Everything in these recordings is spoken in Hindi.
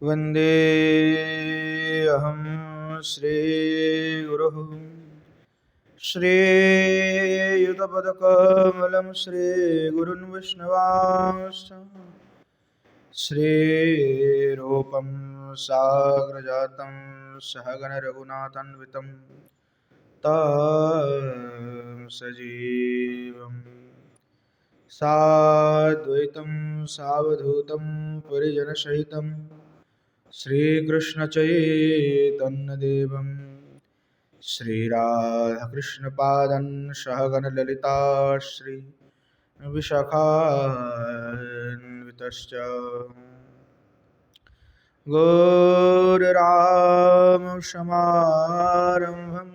वन्दे अहं श्रीगुरुः श्रीयुतपदकमलं श्रीगुरुन् विष्णवांश्च श्रीरूपं साग्रजातं सहगणरघुनाथान्वितं तं सजीवम् साद्वैतं सावधूतं परिजनसहितं श्रीकृष्णचैतन्यदेवं श्रीराधाकृष्णपादं सहगणललिता श्री विशाखान्वितश्च गौररामसमारम्भम्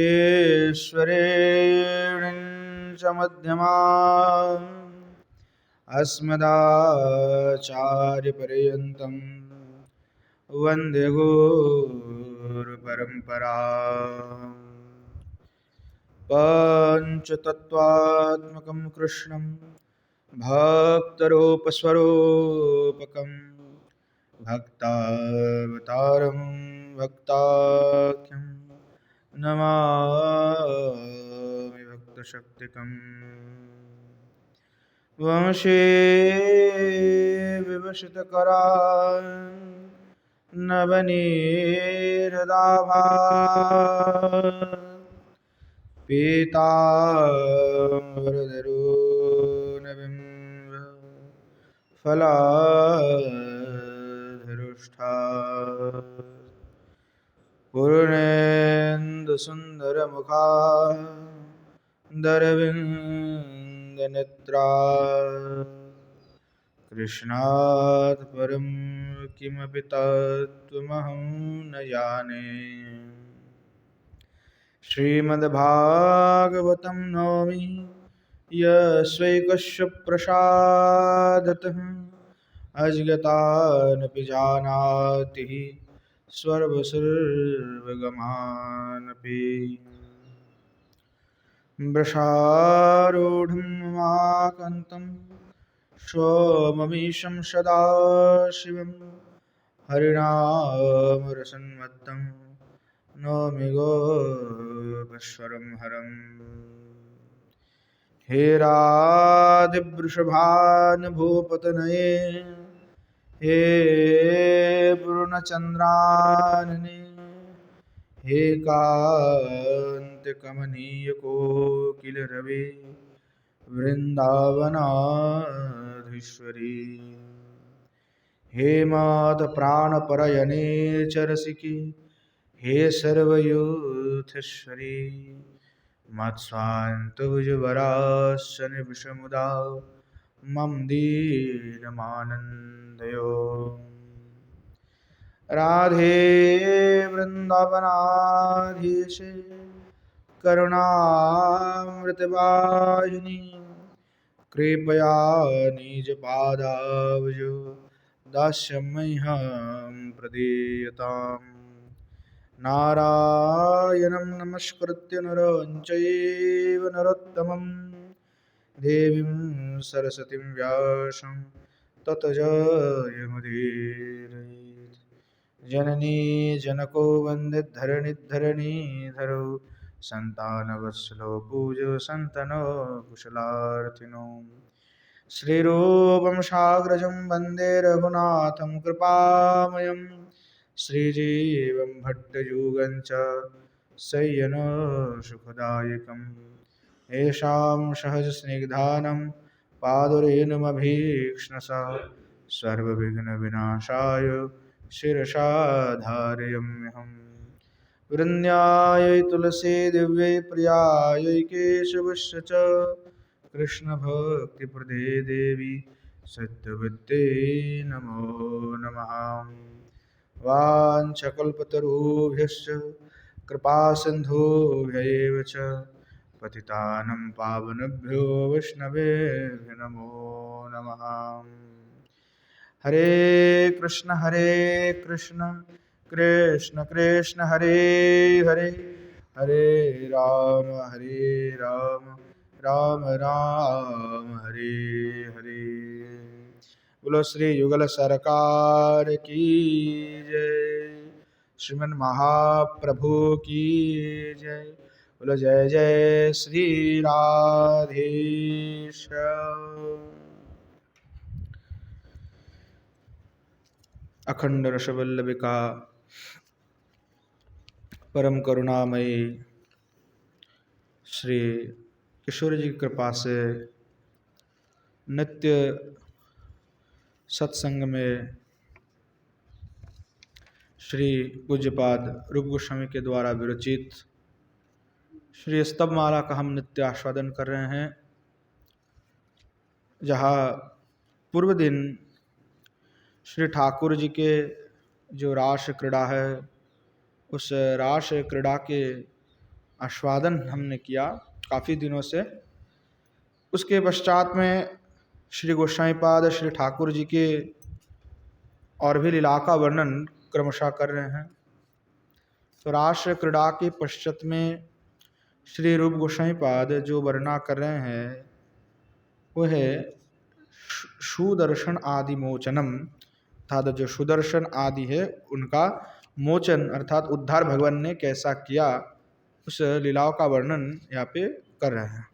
ईश्वरेण च मध्यमाम् अस्मदाचार्यपर्यन्तं वन्दे गुरुपरम्पराम् पञ्चतत्त्वात्मकं कृष्णं भक्तरूपस्वरूपकं भक्तावतारं भक्ताख्यं नमामि भक्तशक्तिकम् वंशे विवसितकरान् नवनीरदाभान् पीताम्बरधरोऽनबिम्ब फलाधरुष्ठा पूर्णेन्दुसुन्दरमुखा दरविन्दनेत्रा कृष्णात् परं किमपि तत्त्वमहं न जाने श्रीमद्भागवतं नौमि यस्वैकस्य प्रसादतः अज्ञातानपि जानाति सर्वगमानपि वृषारूढं माकन्तं सोममीशं सदाशिवं हरिनामरसन्मत्तं नौमि गोपस्वरं हरम् हे राधिवृषभानुभूपतनये हे पूर्णचन्द्रानने हे कान्तिकमनीयकोकिलरवे वृन्दावनाधीश्वरी हे मातप्राणपरयने चरसिके हे सर्वयूथेश्वरी मत्स्वान्तभुजवराश्चन विषमुदा मम दीनमानन्दयो राधे वृन्दावनाधीशे करुणामृतवाहिनी कृपया निजपादाब्जो दास्यमह्यं प्रदीयताम् नारायणं नमस्कृत्य नरं चैव नरोत्तमं देवीं सरस्वतीं व्यासं ततो जयमुदीरयेत् जननी जनको वन्दिद्धरणिद्धरणीधरो सन्तानवत्सलो पूज्यो सन्तनो कुशलार्थिनो श्रीरूपं साग्रजं वन्दे रघुनाथं कृपामयम् श्रीजीवं भट्टयुगं च शय्यनो सुखदायकम् येषां सहजस्निग्धानं पादरेणुमभीक्ष्णसा सर्वविघ्नविनाशाय शिरसा धारयाम्यहम् वृन्द्यायै तुलसी दिव्यै प्रियायै केशवस्य च कृष्णभक्तिप्रदे देवी सत्यवत्यै नमो नमः वाञ्छकल्पतरुभ्यश्च कृपासिन्धुभ्यैव च पतितानं पावनेभ्यो वैष्णवेभ्यो नमो नमः हरे कृष्ण कृष्ण कृष्ण हरे हरे हरे राम राम राम हरे हरे बोलो श्री युगल सरकार की जय। श्रीमन महाप्रभु की जय। बोलो जय जय श्री राधेश। अखंड रसवल्लभिका परम करुणामयी श्री किशोर जी की कृपा से नित्य सत्संग में श्री पूज्यपाद रूप गोस्वामी के द्वारा विरचित श्री स्तवमाला का हम नित्य आस्वादन कर रहे हैं, जहाँ पूर्व दिन श्री ठाकुर जी के जो रास क्रीड़ा है उस रास क्रीड़ा के आस्वादन हमने किया काफ़ी दिनों से। उसके पश्चात में श्री गोस्वामीपाद श्री ठाकुर जी के और भी लीला का वर्णन क्रमशः कर रहे हैं। तो रास क्रीड़ा के पश्चात में श्री रूप गोस्वामीपाद जो वर्णना कर रहे हैं वह है सुदर्शन आदि मोचनम, अर्थात जो सुदर्शन आदि है उनका मोचन अर्थात उद्धार भगवान ने कैसा किया उस लीलाओं का वर्णन यहाँ पे कर रहे हैं।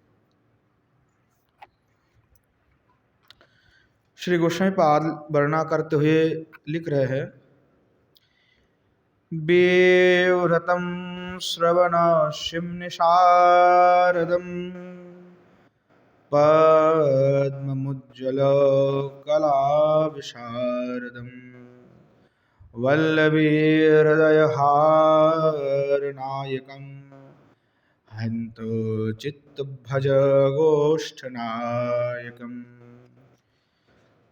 श्री गोस्वामीपाद वर्णना करते हुए लिख रहे हैं, बेव्रतम श्रवण शिम्निशारदम पद्ममुज्ज्वल कला विशारदम वल्लभी हृदय हारनायकम हंतो चित्त भज गोष्ठनायकम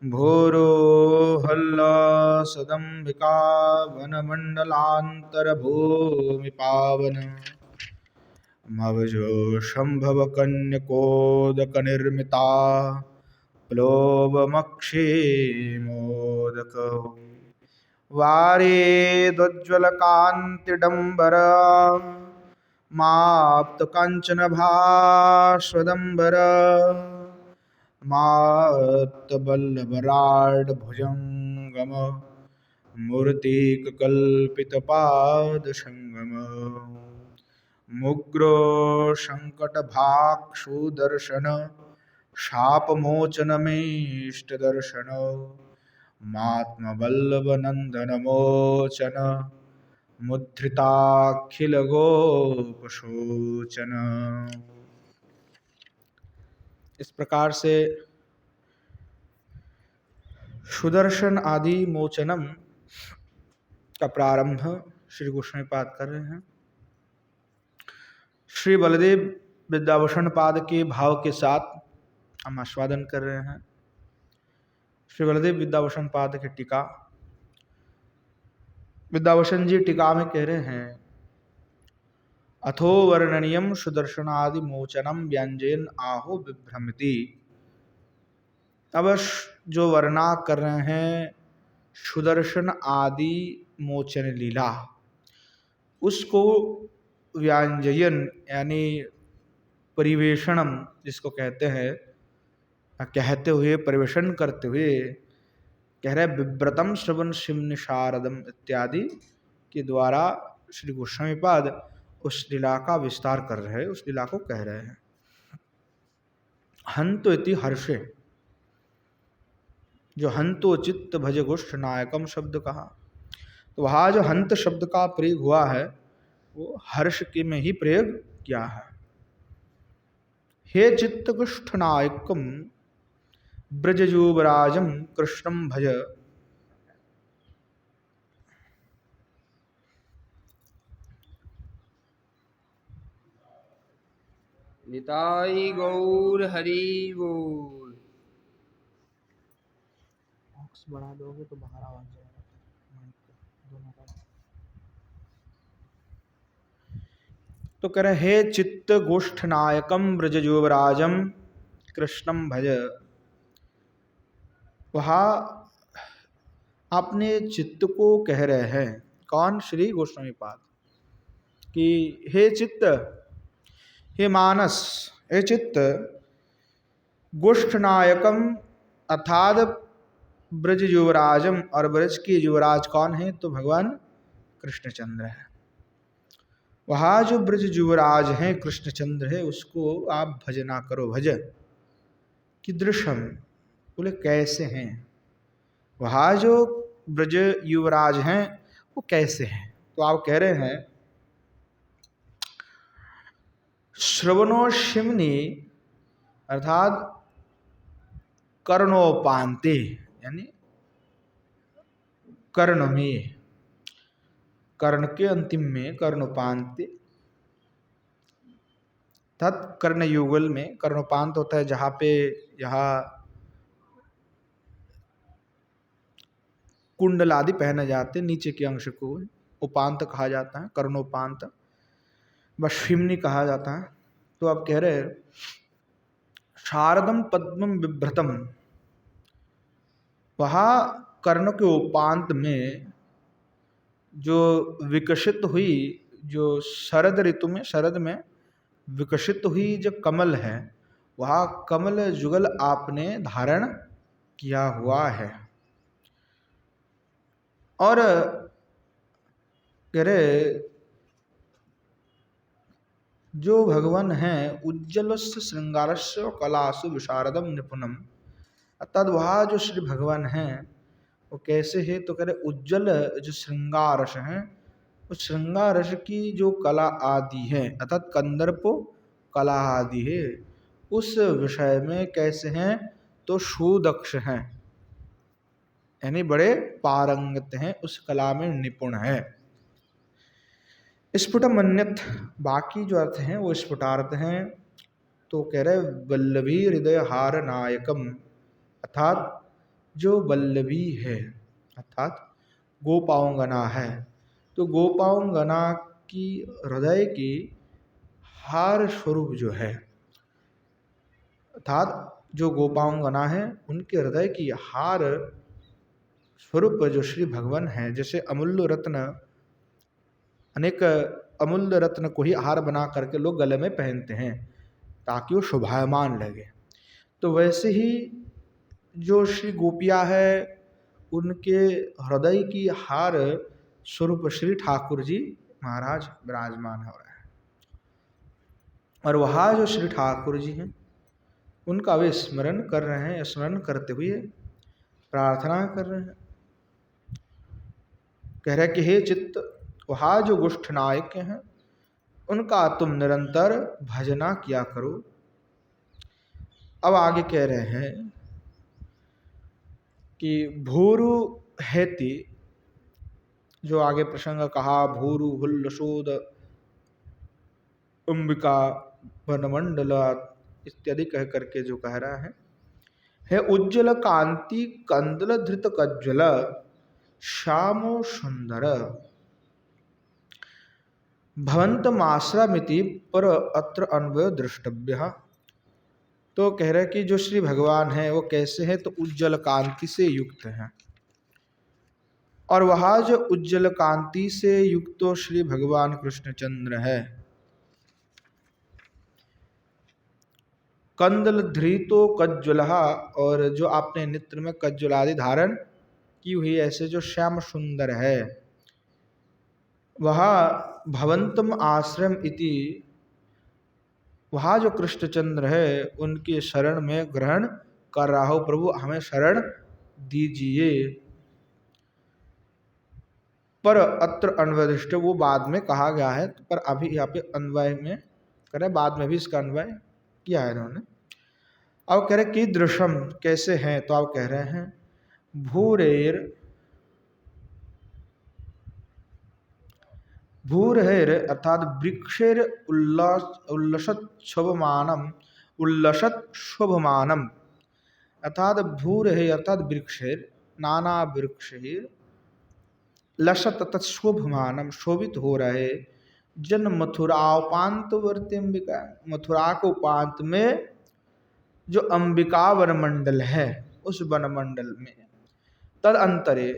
भूरो हल्लासदंबिका वनमंडलांतर भूमि पावन मवजो शंभव कन्यकोदक निर्मिता प्लोबमक्षी मोदक वारेदुज्ज्वल कांतिडंबर माप्त कांचन भास्वदंबर मात्तबल्लभराड भुजंगम मूर्तिक कल्पित पाद संगम मुग्रो संकट भाक्षु दर्शन शाप मोचनमीष्ट दर्शन मात्म बल्लभ नंदन मोचन मुद्रिताखिल गोपशोचन। इस प्रकार से सुदर्शन आदि मोचनम का प्रारंभ श्री गोस्वामीपाद कर रहे हैं। श्री बलदेव विद्याभूषण पाद के भाव के साथ हम आस्वादन कर रहे हैं। श्री बलदेव विद्याभूषण पाद की टीका विद्याभूषण जी टीका में कह रहे हैं, अथो वर्णनीयम सुदर्शनादि मोचनम व्यंजन आहो विभ्रमति। अब जो वर्णना कर रहे हैं सुदर्शन आदि मोचन लीला, उसको व्यांजयन यानी परिवेषणम जिसको कहते हैं, कहते हुए परिवेषण करते हुए कह रहे विव्रतम श्रवण शिम्न शारदम इत्यादि के द्वारा श्री गोस्वामीपाद उस लीला का विस्तार कर रहे हैं, उस लीला को कह रहे हैं। हंतो इति हर्षे, जो हंतो चित्त भज गोष्ठ नायकम शब्द कहा, तो वहाँ जो हंत शब्द का प्रयोग हुआ है वो हर्ष के में ही प्रयोग किया है। हे चित्त गोष्ठ नायकम ब्रजयुवराजम कृष्णम भज। निताई गौर हरि बोल। बॉक्स बढ़ा दोगे तो बाहर आवाज जाएगा दोनों का। तो कह रहे हे चित्त गोष्ठ नायकम ब्रज युवराजम कृष्णम भज। वहाँ अपने चित्त को कह रहे हैं, कौन? श्री गोस्वामीपाद, कि हे चित्त, हे मानस, हे चित्त, गोष्ठ नायकम अर्थात ब्रज युवराजम, और ब्रज के युवराज कौन है? तो भगवान कृष्णचंद्र है। वहाँ जो ब्रज युवराज हैं कृष्णचंद्र है, उसको आप भजना करो। भज कीदृशम, बोले कैसे हैं? वहाँ जो ब्रज युवराज हैं वो कैसे हैं? तो आप कह रहे हैं श्रवणोशिमनी अर्थात कर्णोपांते, यानी कर्ण में, कर्ण के अंतिम में कर्णोपांते, तत् कर्ण युगल में कर्णोपांत होता है जहाँ पे यहाँ कुंडल आदि पहने जाते, नीचे के अंश को उपांत कहा जाता है, कर्णोपांत व कहा जाता है। तो आप कह रहे शारदम पद्मम बिभ्रतम, वहाँ कर्ण के उपांत में जो विकसित हुई, जो शरद ऋतु में, शरद में विकसित हुई जो कमल है, वह कमल जुगल आपने धारण किया हुआ है। और कह रहे जो भगवान हैं उज्ज्वलस्य श्रृंगारस्य कलासु विशारदम निपुणम, अर्थात वह जो श्री भगवान हैं वो कैसे है? तो कह रहे उज्ज्वल जो श्रृंगार रस है, उस श्रृंगार रस की जो कला आदि है, अर्थात कंदर्प कला आदि है, उस विषय में कैसे हैं? तो सुदक्ष हैं, यानी बड़े पारंगत हैं, उस कला में निपुण है। स्फुटमन्यत, बाकी जो अर्थ हैं वो स्फुटार्थ हैं। तो कह रहे वल्लभी हृदय हार नायकम, अर्थात जो वल्लभी है अर्थात गोपाओंगना है, तो गोपाओंगना की हृदय की हार स्वरूप जो है, अर्थात जो गोपाओंगना है उनके हृदय की हार स्वरूप जो श्री भगवान है, जैसे अमूल्य रत्न, अनेक अमूल्य रत्न को ही हार बना करके लोग गले में पहनते हैं ताकि वो शोभायमान लगे, तो वैसे ही जो श्री गोपिया है उनके हृदय की हार स्वरूप श्री ठाकुर जी महाराज विराजमान हो रहे हैं। और वहाँ जो श्री ठाकुर जी हैं उनका वे स्मरण कर रहे हैं, स्मरण करते हुए प्रार्थना कर रहे हैं। कह रहे कि हे चित्त, वहाँ जो गुष्ठ नायक हैं उनका तुम निरंतर भजना किया करो। अब आगे कह रहे हैं कि भूरु हेति, जो आगे प्रसंग कहा भूरु हुल्लसोद अंबिका वनमंडल इत्यादि कह करके जो कह रहा है उज्ज्वल कांति कंदल धृत कज्ज्वल श्यामो सुंदर भवंतमाश्रमिति पर अत्र अन्वय दृष्टव्य। तो कह रहे कि जो श्री भगवान है वो कैसे हैं? तो उज्ज्वल कांति से युक्त हैं, और वह जो उज्ज्वल कांति से युक्त तो श्री भगवान कृष्णचंद्र है। कंदल धृतो कज्ज्वलहा, और जो आपने नेत्र में कज्ज्वल आदि धारण की हुई ऐसे जो श्याम सुंदर है, वह भवंतम आश्रम इति, वह जो कृष्णचंद्र है उनके शरण में ग्रहण कर रहा हो, प्रभु हमें शरण दीजिए। पर अत्र अन्वयदिष्ट, वो बाद में कहा गया है, पर अभी यहाँ पे अन्वय में करें, बाद में भी इसका अन्वय किया है इन्होंने। अब कह रहे कि दृश्यम कैसे हैं? तो आप कह रहे हैं भूरेर, भूरहेर अर्थात वृक्षेर उल्लसत शोभमानम, उल्लसत शोभमानम, अर्थात भूरहे अर्थात वृक्षेर, नाना वृक्षेर, लसत तत्शोभमानम शोभित हो रहे, जन मथुरापांत वर्ती अंबिका, मथुरा को उपांत में जो अंबिका वनमंडल है उस वनमंडल में, तद अंतरे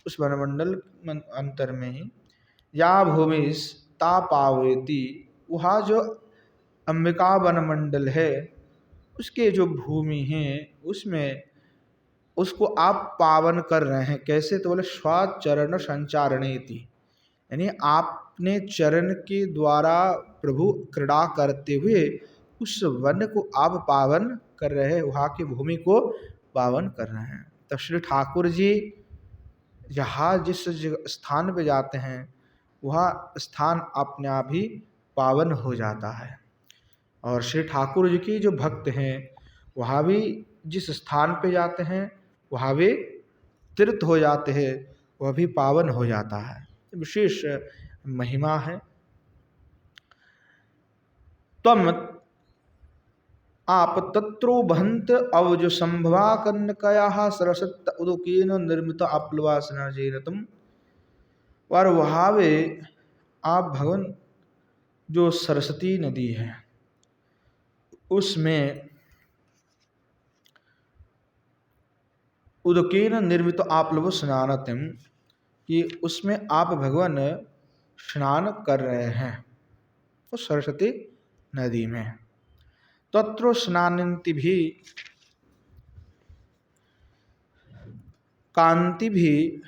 उस वनमंडल अंतर में ही, या भूमि ता पावेती, वहाँ जो अंबिका वनमंडल है उसके जो भूमि है उसमें उसको आप पावन कर रहे हैं। कैसे? तो बोले स्वचरण संचारणेति, यानी आपने चरण के द्वारा प्रभु क्रीड़ा करते हुए उस वन को आप पावन कर रहे हैं, वहाँ की भूमि को पावन कर रहे हैं। तो श्री ठाकुर जी जहाँ जिस स्थान पे जाते हैं वह स्थान अपने आप ही पावन हो जाता है। और श्री ठाकुर जी की जो भक्त हैं वहाँ भी जिस स्थान पे जाते हैं वहाँ भी तीर्थ हो जाते हैं, वह भी पावन हो जाता है। विशेष महिमा है। तम आप तत्रो बहंत अवज संभवा कन्नकया सरसत उदकेन निर्मित आप्लवासनजेनतम। और वहाँ वे आप भगवान जो सरस्वती नदी है उसमें उदकेन निर्मित आप्लव स्नानतम, कि उसमें आप भगवान स्नान कर रहे हैं उस सरस्वती नदी में। तत्रो स्नानंति भी कांति भी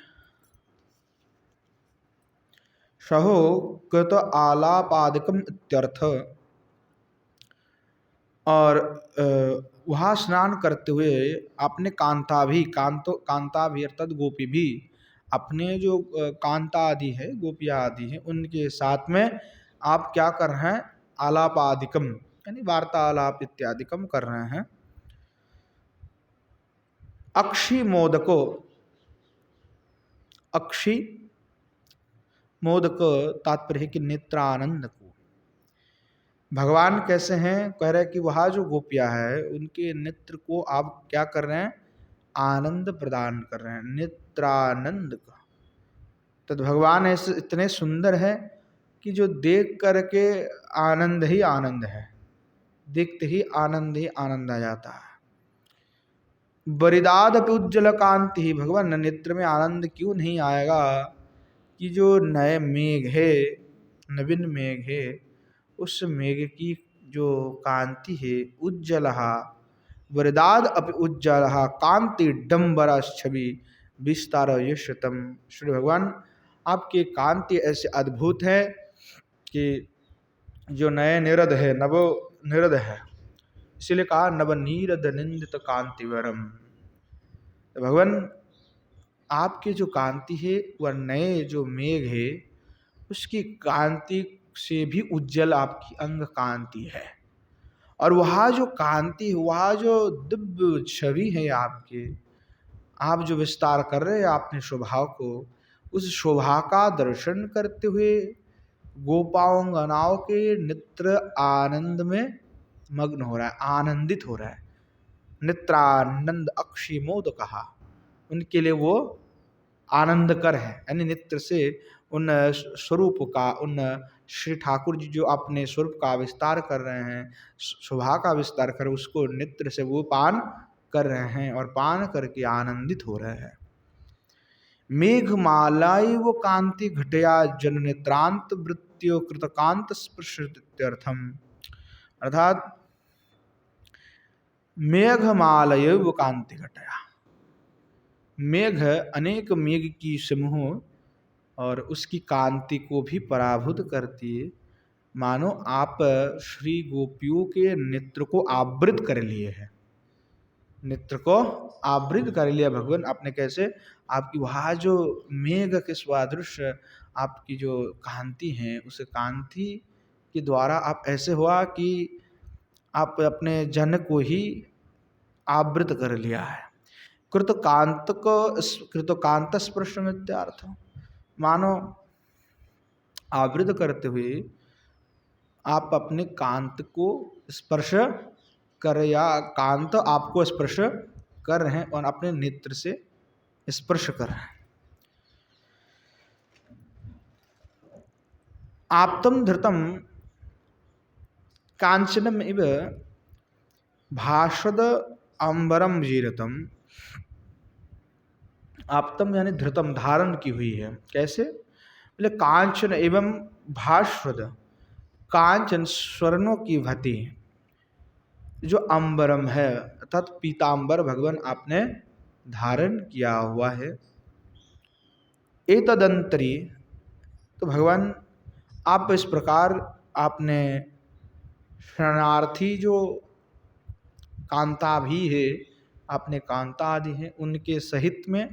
सहो कृत आलापादिकम इत्यर्थ। और वहाँ स्नान करते हुए अपने कांता भी अर्थात गोपी भी, अपने जो कांता आदि है, गोपिया आदि है, उनके साथ में आप क्या कर रहे हैं? आलापादिकम यानी वार्तालाप इत्यादिकम कर रहे हैं। अक्षी मोदको, अक्षी मोदक तात्पर्य है कि नेत्रानंद को। भगवान कैसे हैं? कह रहे हैं कि वहाँ जो गोपियाँ है उनके नेत्र को आप क्या कर रहे हैं? आनंद प्रदान कर रहे हैं, नेत्रानंद का। तो भगवान ऐसे इतने सुंदर है कि जो देख करके आनंद ही आनंद है, देखते ही आनंद आ जाता है। बरिदाद उज्ज्वल कांति, भगवान नेत्र में आनंद क्यों नहीं आएगा कि जो नए मेघ है, नवीन मेघ है, उस मेघ की जो कांति है उज्ज्वलहा, वरदाद अपि उज्ज्वलहा कांति डम्बरा छवि विस्तार यशतम। श्री भगवान आपकी कांति ऐसे अद्भुत है कि जो नए निरद है, नव निरद है, इसीलिए कहा नवनीरद निंदित कांतिवरम। तो भगवान आपकी जो कांति है वह नए जो मेघ है उसकी कांति से भी उज्जवल आपकी अंग कांति है। और वहाँ जो कांति, वहाँ जो दिव्य छवि है आपके, आप जो विस्तार कर रहे हैं अपने स्वभाव को, उस शोभा का दर्शन करते हुए गोपांगनाओं के नेत्र आनंद में मग्न हो रहा है, आनंदित हो रहा है। नेत्रानंद अक्षी मोद कहा, उनके लिए वो आनंद कर है, यानी नेत्र से उन स्वरूप का, उन श्री ठाकुर जी जो अपने स्वरूप का विस्तार कर रहे हैं, शोभा का विस्तार कर, उसको नेत्र से वो पान कर रहे हैं और पान करके आनंदित हो रहे हैं। मेघमालाई वो कांति घटया जन नेत्रांत वृत्तियों कृतकांत स्पर्शत्यर्थम। अर्थात मेघमालय वो कांति घटया, मेघ अनेक मेघ की समूह और उसकी कांति को भी पराभूत करती है। मानो आप श्री गोपियों के नेत्र को आवृत कर लिए हैं, नेत्र को आवृत कर लिया भगवान आपने। कैसे? आपकी वहाँ जो मेघ के सदृश आपकी जो कांति है, उस कांति के द्वारा आप ऐसे हुआ कि आप अपने जन को ही आवृत कर लिया है। कृतकांत स्पर्श मित्यार्थ, मानो आवृत करते हुए आप अपने कांत को स्पर्श कर, या कांत आपको स्पर्श कर रहे हैं और अपने नेत्र से स्पर्श कर रहे हैं। आप्तम धृतम कांचनम इव भाषद अंबरम जीरतम। आप्तम यानी धृतम, धारण की हुई है। कैसे? बोले कांचन एवं भास्वद, कांचन स्वर्णों की भति, जो अंबरम है अर्थात पीतांबर भगवान आपने धारण किया हुआ है। एतदंतरी, तो भगवान आप इस प्रकार आपने शरणार्थी जो कांता भी है, आपने कांता आदि है उनके सहित में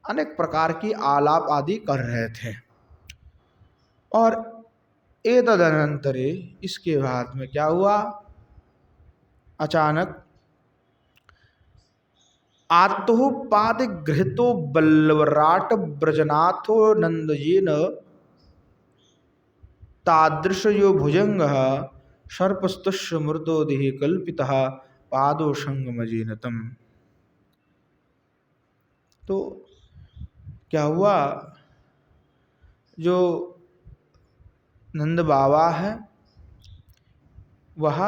अनेक प्रकार की आलाप आदि कर रहे थे। और एतदनंतरे, इसके बाद में क्या हुआ, अचानक आत्मोपाधि गृहीतो बल्लवराट ब्रजनाथो नंदयेन तादृश यो भुजंग सर्पस्तुष्य मृदोदिः कल्पितः पादो संगमजीनतम। तो क्या हुआ, जो नंद बाबा है वह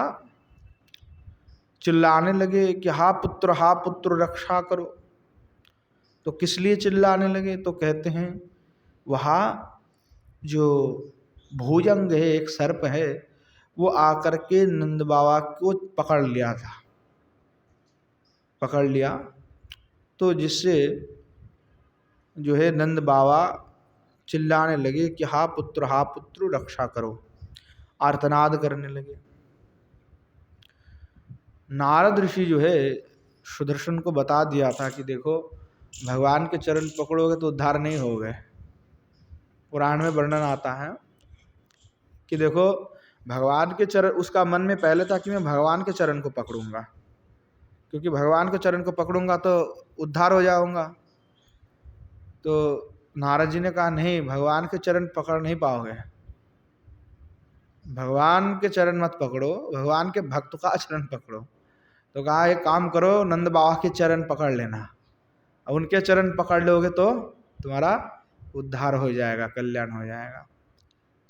चिल्लाने लगे कि हा पुत्र रक्षा करो। तो किस लिए चिल्लाने लगे, तो कहते हैं वहाँ जो भुजंग है, एक सर्प है, वो आकर के नंद बाबा को पकड़ लिया था, पकड़ लिया। तो जिससे जो है नंद बाबा चिल्लाने लगे कि हा पुत्र रक्षा करो, आर्तनाद करने लगे। नारद ऋषि जो है सुदर्शन को बता दिया था कि देखो भगवान के चरण पकड़ोगे तो उद्धार नहीं होगे। पुराण में वर्णन आता है कि देखो भगवान के चरण, उसका मन में पहले था कि मैं भगवान के चरण को पकड़ूंगा, क्योंकि भगवान के चरण को पकड़ूंगा तो उद्धार हो जाऊंगा। तो नारद जी ने कहा नहीं, भगवान के चरण पकड़ नहीं पाओगे, भगवान के चरण मत पकड़ो, भगवान के भक्त का चरण पकड़ो। तो कहा एक काम करो, नंद बाबा के चरण पकड़ लेना, अब उनके चरण पकड़ लोगे तो तुम्हारा उद्धार हो जाएगा, कल्याण हो जाएगा।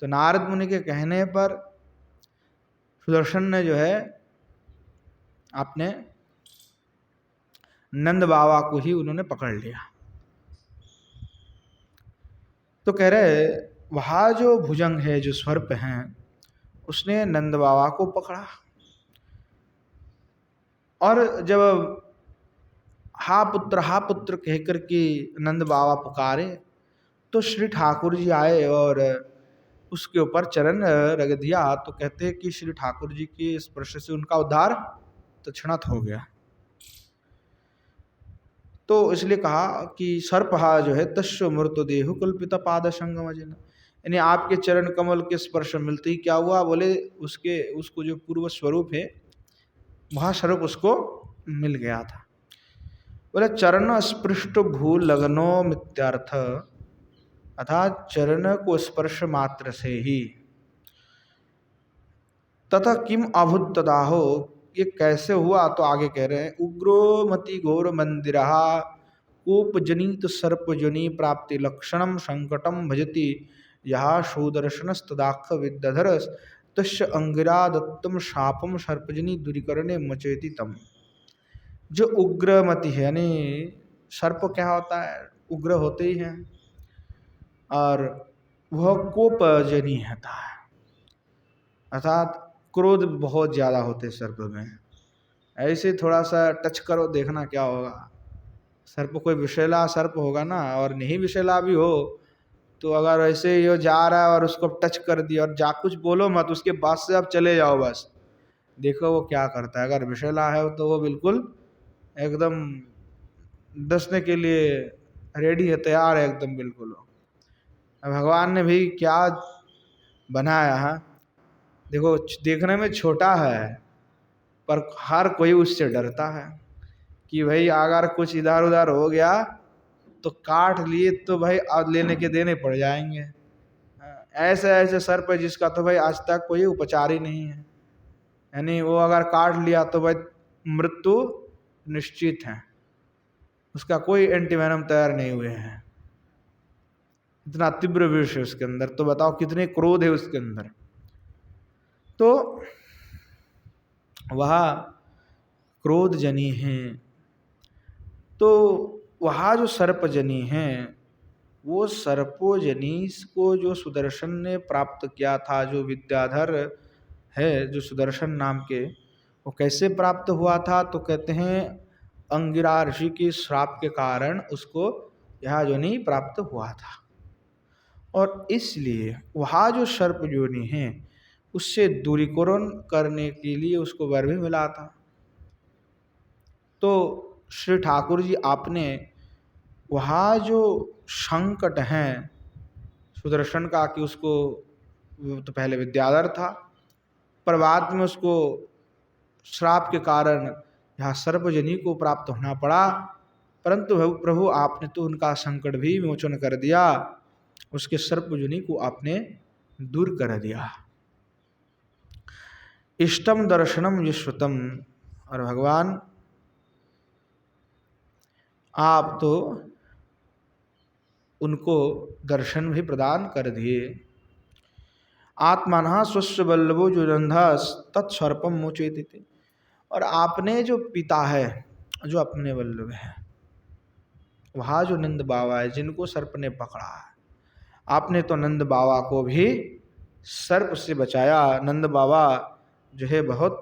तो नारद मुनि के कहने पर सुदर्शन ने जो है आपने नंद बाबा को ही उन्होंने पकड़ लिया। तो कह रहे वहाँ जो भुजंग है, जो सर्प हैं, उसने नंद बाबा को पकड़ा। और जब हा पुत्र कहकर के नंद बाबा पुकारे तो श्री ठाकुर जी आए और उसके ऊपर चरण रख दिया। तो कहते हैं कि श्री ठाकुर जी के स्पर्श से उनका उद्धार तत्क्षणात हो गया। तो इसलिए कहा कि सर्पहा जो है तस्व मृतदेहु कल्पित पाद संगम जिन, यानी आपके चरण कमल के स्पर्श मिलते ही क्या हुआ, बोले उसको जो पूर्व स्वरूप है वहाँ स्वरूप उसको मिल गया था। बोले चरण स्पृष्ट भू लगनो मित्यार्थ, अर्थात चरण को स्पर्श मात्र से ही। तथा किम अभूत तदाहो, ये कैसे हुआ, तो आगे कह रहे हैं उग्रो मति घोर मंदिरहा कूप जनित सर्प जनी प्राप्ति लक्षणम संकटम भजति यहा सुदर्शनस्तदाख विद्याधर तस्य अंगिरा दत्तम शापम सर्पजनी दूरीकरणे मचेति तम। जो उग्रमति है, यानी सर्प क्या होता है, उग्र होते ही हैं, और वह कोपजनी होता है, अर्थात क्रोध बहुत ज़्यादा होते सर्प में। ऐसे थोड़ा सा टच करो, देखना क्या होगा। सर्प कोई विषैला सर्प होगा ना, और नहीं विषैला भी हो तो अगर ऐसे ही जा रहा है और उसको टच कर दिया और जा कुछ बोलो मत, उसके बाद से आप चले जाओ, बस देखो वो क्या करता है। अगर विषैला है तो वो बिल्कुल एकदम डसने के लिए रेडी है, तैयार है एकदम बिल्कुल। भगवान ने भी क्या बनाया है, देखो देखने में छोटा है पर हर कोई उससे डरता है कि भाई अगर कुछ इधर उधर हो गया तो काट लिए तो भाई आज लेने के देने पड़ जाएंगे। ऐसे ऐसे सर्प है जिसका तो भाई आज तक कोई उपचार ही नहीं है, यानी वो अगर काट लिया तो भाई मृत्यु निश्चित है, उसका कोई एंटीवेनम तैयार नहीं हुए हैं। इतना तीव्र विष है उसके अंदर, तो बताओ कितने क्रोध है उसके अंदर। तो वह क्रोध जनी है, तो वह जो सर्पजनी है वो सर्पोजनी को जो सुदर्शन ने प्राप्त किया था, जो विद्याधर है जो सुदर्शन नाम के, वो कैसे प्राप्त हुआ था, तो कहते हैं अंगिरा ऋषि के श्राप के कारण उसको यह योनि प्राप्त हुआ था, और इसलिए वह जो सर्प योनि है उससे दूरीकरण करने के लिए उसको वर भी मिला था। तो श्री ठाकुर जी आपने वह जो संकट है सुदर्शन का कि उसको, वो तो पहले विद्याधर था पर बाद में उसको श्राप के कारण यह सर्पजनी को प्राप्त होना पड़ा, परंतु प्रभु आपने तो उनका संकट भी विमोचन कर दिया, उसके सर्पजनी को आपने दूर कर दिया। इष्टम दर्शनम विश्रुतम, और भगवान आप तो उनको दर्शन भी प्रदान कर दिए। आत्मना स्वस्व बल्लभो जो रंधस तत्सर्पम मोचेति, और आपने जो पिता है, जो अपने वल्लभ है, वह जो नंद बाबा है जिनको सर्प ने पकड़ा है, आपने तो नंद बाबा को भी सर्प से बचाया। नंद बाबा जो है बहुत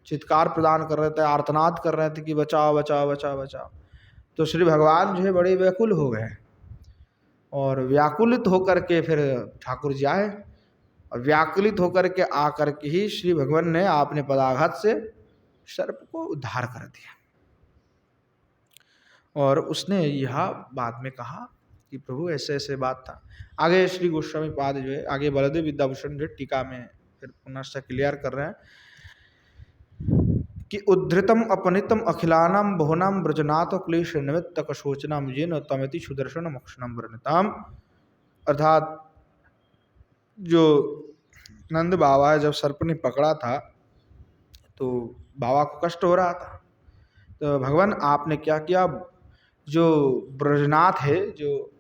चित्कार प्रदान कर रहे थे, आर्तनाद कर रहे थे कि बचाओ बचाओ बचाओ बचाओ। तो श्री भगवान जो है बड़े व्याकुल हो गए, और व्याकुलित होकर के फिर ठाकुर जी आए, और व्याकुलित होकर के आकर के ही श्री भगवान ने आपने पदाघात से सर्प को उद्धार कर दिया। और उसने यह बाद में कहा कि प्रभु ऐसे ऐसे बात था। आगे श्री गोस्वामी पाद जो है, आगे बलदेव विद्याभूषण जो टीका में फिर पुनः से क्लियर कर रहे हैं कि उद्धृतम अपनितम अखिलानाम बहुनाम ब्रजनाथ क्लेश निमित्त कशोचनाम येन तमिति सुदर्शन मोक्षणम वर्णिताम। अर्थात जो नंद बाबा जब सर्प ने पकड़ा था तो बाबा को कष्ट हो रहा था, तो भगवान आपने क्या किया, जो ब्रजनाथ है, जो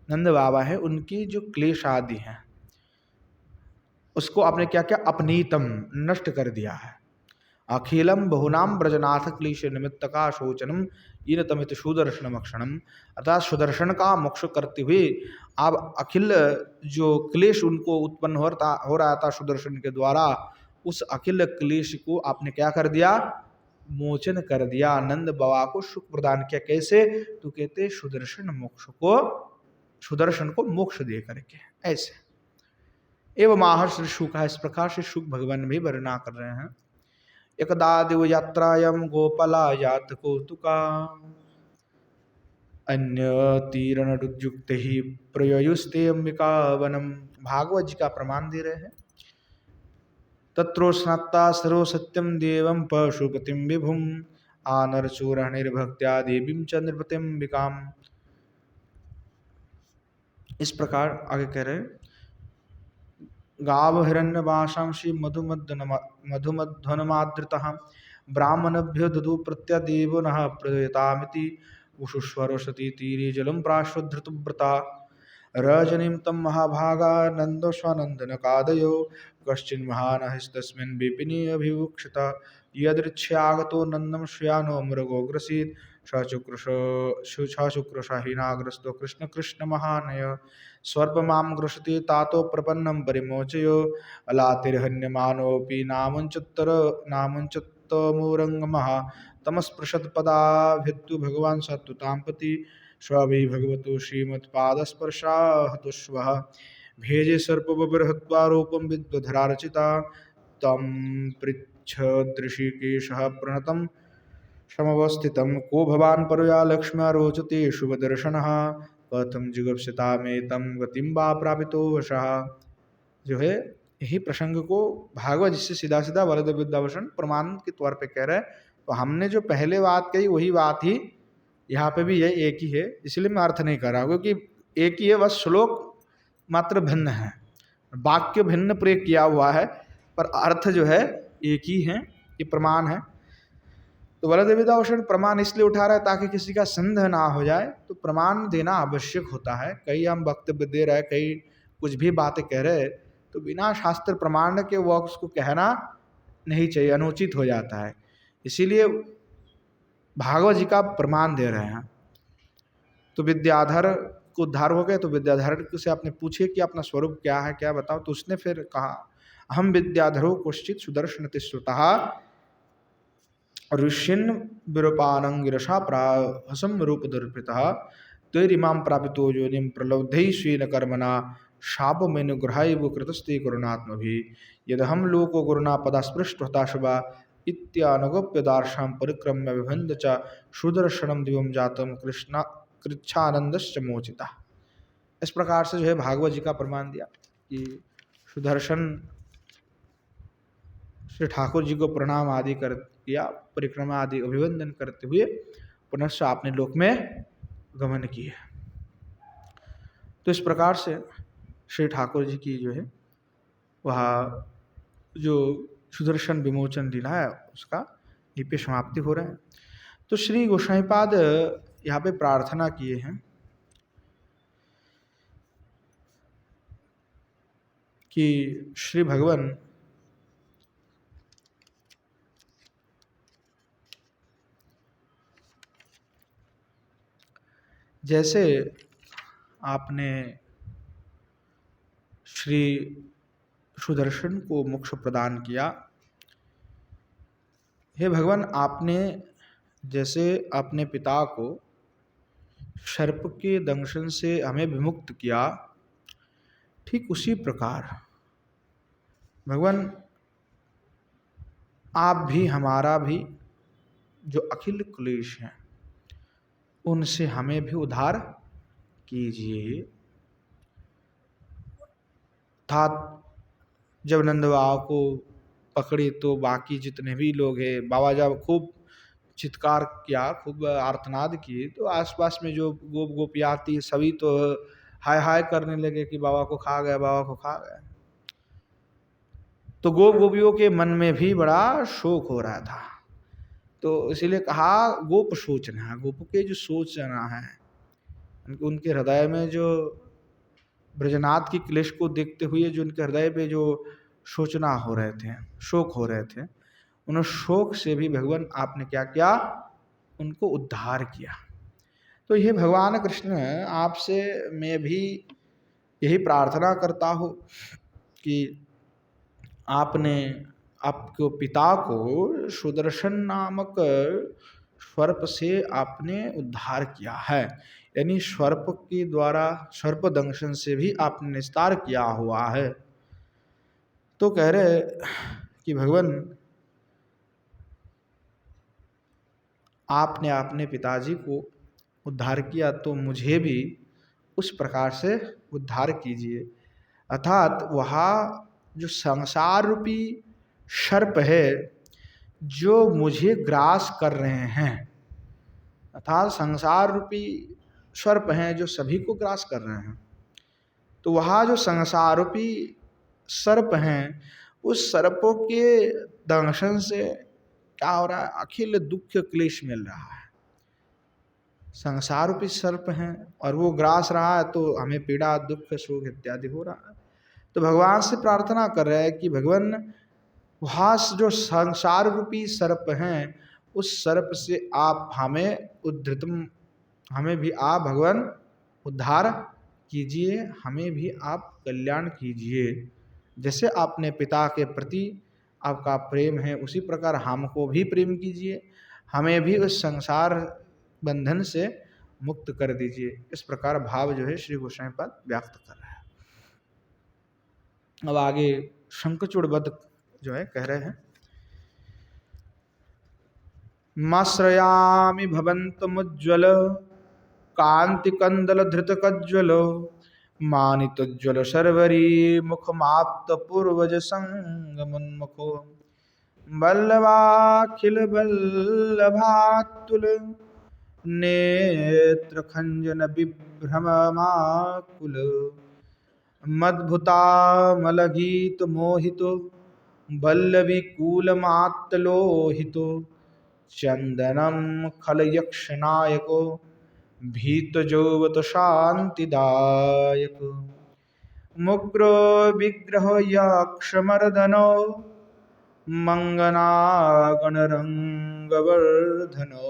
नंद बाबा है, उनकी जो क्लेश आदि हैं उसको आपने क्या किया, अपनीतम नष्ट कर दिया है। अखिलम बहुनाम ब्रजनाथ क्लेश निमित्त का शोचनम इन तमित सुदर्शन मक्षणम, अर्थात सुदर्शन का मोक्ष करते हुए आप अखिल जो क्लेश उनको उत्पन्न हो रहा था सुदर्शन के द्वारा, उस अखिल क्लेश को आपने क्या कर दिया, मोचन कर दिया। नंद बाबा को सुख प्रदान किया। कैसे, तो कहते सुदर्शन को मोक्ष दे करके। ऐसे एवं महर्षि शुक है, इस प्रकार से शुक भगवान भी वर्णना कर रहे हैं। एकदा दिव यात्रायम गोपाला यात कौतुका अन्य तीरण रुजुक्त ही प्रयुस्ते अंबिका वनम। भागवत जी का प्रमाण दे रहे हैं। तत्रो स्नात्ता सर्व सत्यम देवम पशुपतिम विभुम आनर चूर निर्भक्त्या देवीं च नृपतिम्बिकाम। इस प्रकार आगे कह रहे हैं, गाव हिरण्यवासांसि मधुमध्वनमादृतः ब्राह्मणभ्यो ददु प्रत्यदेव नः प्रदयतामिति उषुस्वर सती तीरे जलम प्राश्वधृतव्रता रजनीं तम महाभागा नंदो स्वानंदनकादयो कश्चिन्महानहस्तस्मिन् विपिने अभिवक्षिता यदृच्छ्यागतो नंदम श्यानो मृगोग्रसीत् शुक्रशाहीनाग्रस्तो कृष्ण कृष्ण महानय स्वर्पमां ग्रसते तातो प्रपन्नं परिमोचयो अलातिर्हन्यमानोऽपि नामञ्चत्तमोरङ्गमः तमस्पृशत्पदाभित्तु भगवान् सत्तुतां पति स्वभि भगवतो श्रीमत्पादस्पर्शाहतुष्वः भेजे सर्पबृहत्वा रूपं विद्वधरार्चिता तं पृच्छदृषिकेशः प्रणतं समवस्थितं को भवान् परया लक्ष्म्या रोचते शुभदर्शनः कथम जुगुप्सितामेतं गतिं वा प्रापितो वशः। जो है यही प्रसंग को भागवत जिससे सीधा सीधा बलदेव विद्याभूषण प्रमाण के तौर पे कह रहे हैं। तो हमने जो पहले बात कही वही बात ही यहाँ पे भी ये एक ही है, इसलिए मैं अर्थ नहीं कर रहा, क्योंकि एक ही है, बस श्लोक मात्र भिन्न है, वाक्य भिन्न प्रयोग किया हुआ है, पर अर्थ जो है एक ही है, ये प्रमाण है। तो बलदेव विद्याभूषण प्रमाण इसलिए उठा रहा है ताकि किसी का संदेह ना हो जाए, तो प्रमाण देना आवश्यक होता है। कई हम वक्तव्य दे रहे हैं, कई कुछ भी बातें कह रहे हैं, तो बिना शास्त्र प्रमाण के वो उसको कहना नहीं चाहिए, अनुचित हो जाता है। इसीलिए भागवत जी का प्रमाण दे रहे हैं। तो विद्याधर को उद्धार हो गए, तो विद्याधर से आपने पूछे कि अपना स्वरूप क्या है, क्या बताओ, तो उसने फिर कहा हम विद्याधरो कुश्चित सुदर्शन तिश्रुतः ऋष्यन् विरूपानंगिरसा प्राहसम रूप दुर्पृतः तैरिमां प्रापितो योनिं प्रलब्धै स्वेन कर्मणा शापमेनुग्रहाय कृतस्ते करुणात्मभि यदहम लोको गुरुणा पदास्पृष्ट हताशवा इत्यानुगप्य दार्शां परिक्रम्य विभंद च सुदर्शनम दिवम जातम कृष्णा कृच्छानंदश्च मोचिता। इस प्रकार से जो है भागवत जी का प्रमाण दिया कि सुदर्शन श्री ठाकुर जी को प्रणाम आदि कर किया, परिक्रमा आदि अभिवंदन करते हुए पुनश्च आपने लोक में गमन किए। तो इस प्रकार से श्री ठाकुर जी की जो है वह जो सुदर्शन विमोचन लीला है उसका यहीं पे समाप्ति हो रहा है। तो श्री गोसाईपाद यहाँ पे प्रार्थना किए हैं कि श्री भगवान जैसे आपने श्री सुदर्शन को मोक्ष प्रदान किया, हे भगवान आपने जैसे अपने पिता को सर्प के दंशन से हमें विमुक्त किया, ठीक उसी प्रकार भगवान आप भी हमारा भी जो अखिल क्लेश हैं उनसे हमें भी उद्धार कीजिए। था जब नंद बाबा को पकड़े तो बाकी जितने भी लोग हैं, बाबा जब खूब चित्कार किया, खूब आर्तनाद किए, तो आसपास में जो गोप गोपियाँ थी सभी तो हाय हाय करने लगे कि बाबा को खा गया, बाबा को खा गया। तो गोप गोपियों के मन में भी बड़ा शोक हो रहा था। तो इसीलिए कहा गोप सोचना, गोप के जो सोचना है, उनके हृदय में जो ब्रजनाथ की क्लेश को देखते हुए जो उनके हृदय पे जो सोचना हो रहे थे, शोक हो रहे थे, उन शोक से भी भगवान आपने क्या किया, उनको उद्धार किया। तो ये भगवान कृष्ण आपसे मैं भी यही प्रार्थना करता हूँ कि आपने आपके पिता को सुदर्शन नामक सर्प से आपने उद्धार किया है, यानी सर्प के द्वारा सर्प दंशन से भी आपने निस्तार किया हुआ है। तो कह रहे कि भगवान आपने अपने पिताजी को उद्धार किया तो मुझे भी उस प्रकार से उद्धार कीजिए। अर्थात वहाँ जो संसार रूपी सर्प है जो मुझे ग्रास कर रहे हैं, अर्थात संसार रूपी सर्प हैं जो सभी को ग्रास कर रहे हैं, तो वहाँ जो संसार रूपी सर्प हैं उस सर्पों के दंशन से क्या हो रहा है, अखिल दुख क्लेश मिल रहा है। संसार रूपी सर्प हैं और वो ग्रास रहा है तो हमें पीड़ा दुख शोक इत्यादि हो रहा है। तो भगवान से प्रार्थना कर रहे हैं कि भगवान वहाँ जो संसार रूपी सर्प हैं उस सर्प से आप हमें उद्धृतम, हमें भी आप भगवान उद्धार कीजिए, हमें भी आप कल्याण कीजिए। जैसे आपने पिता के प्रति आपका प्रेम है उसी प्रकार हमको भी प्रेम कीजिए, हमें भी उस संसार बंधन से मुक्त कर दीजिए। इस प्रकार भाव जो है श्री गोसाईपाद व्यक्त कर रहा है। अब आगे शंखचूड़ वध जो है कह रहे हैं, माश्रयामि भवन्तमुज्ज्वल कांति कंदल धृत कज्ज्वल मानितोज्ज्वल सर्वरी मुखमाप्त पूर्वज संगमुन्मुखो वल्लभाखिल वल्लभातुल नेत्र खंजन विभ्रममाकुल मद्भुतामलगीत मोहितो वल्लवी कूलमात्लोहितो चंदनम खलयक्षनायको भीतजोवत शांतिदायक मुग्रो विग्रह यक्षमर्दनो मंगनागणरंगवर्धनो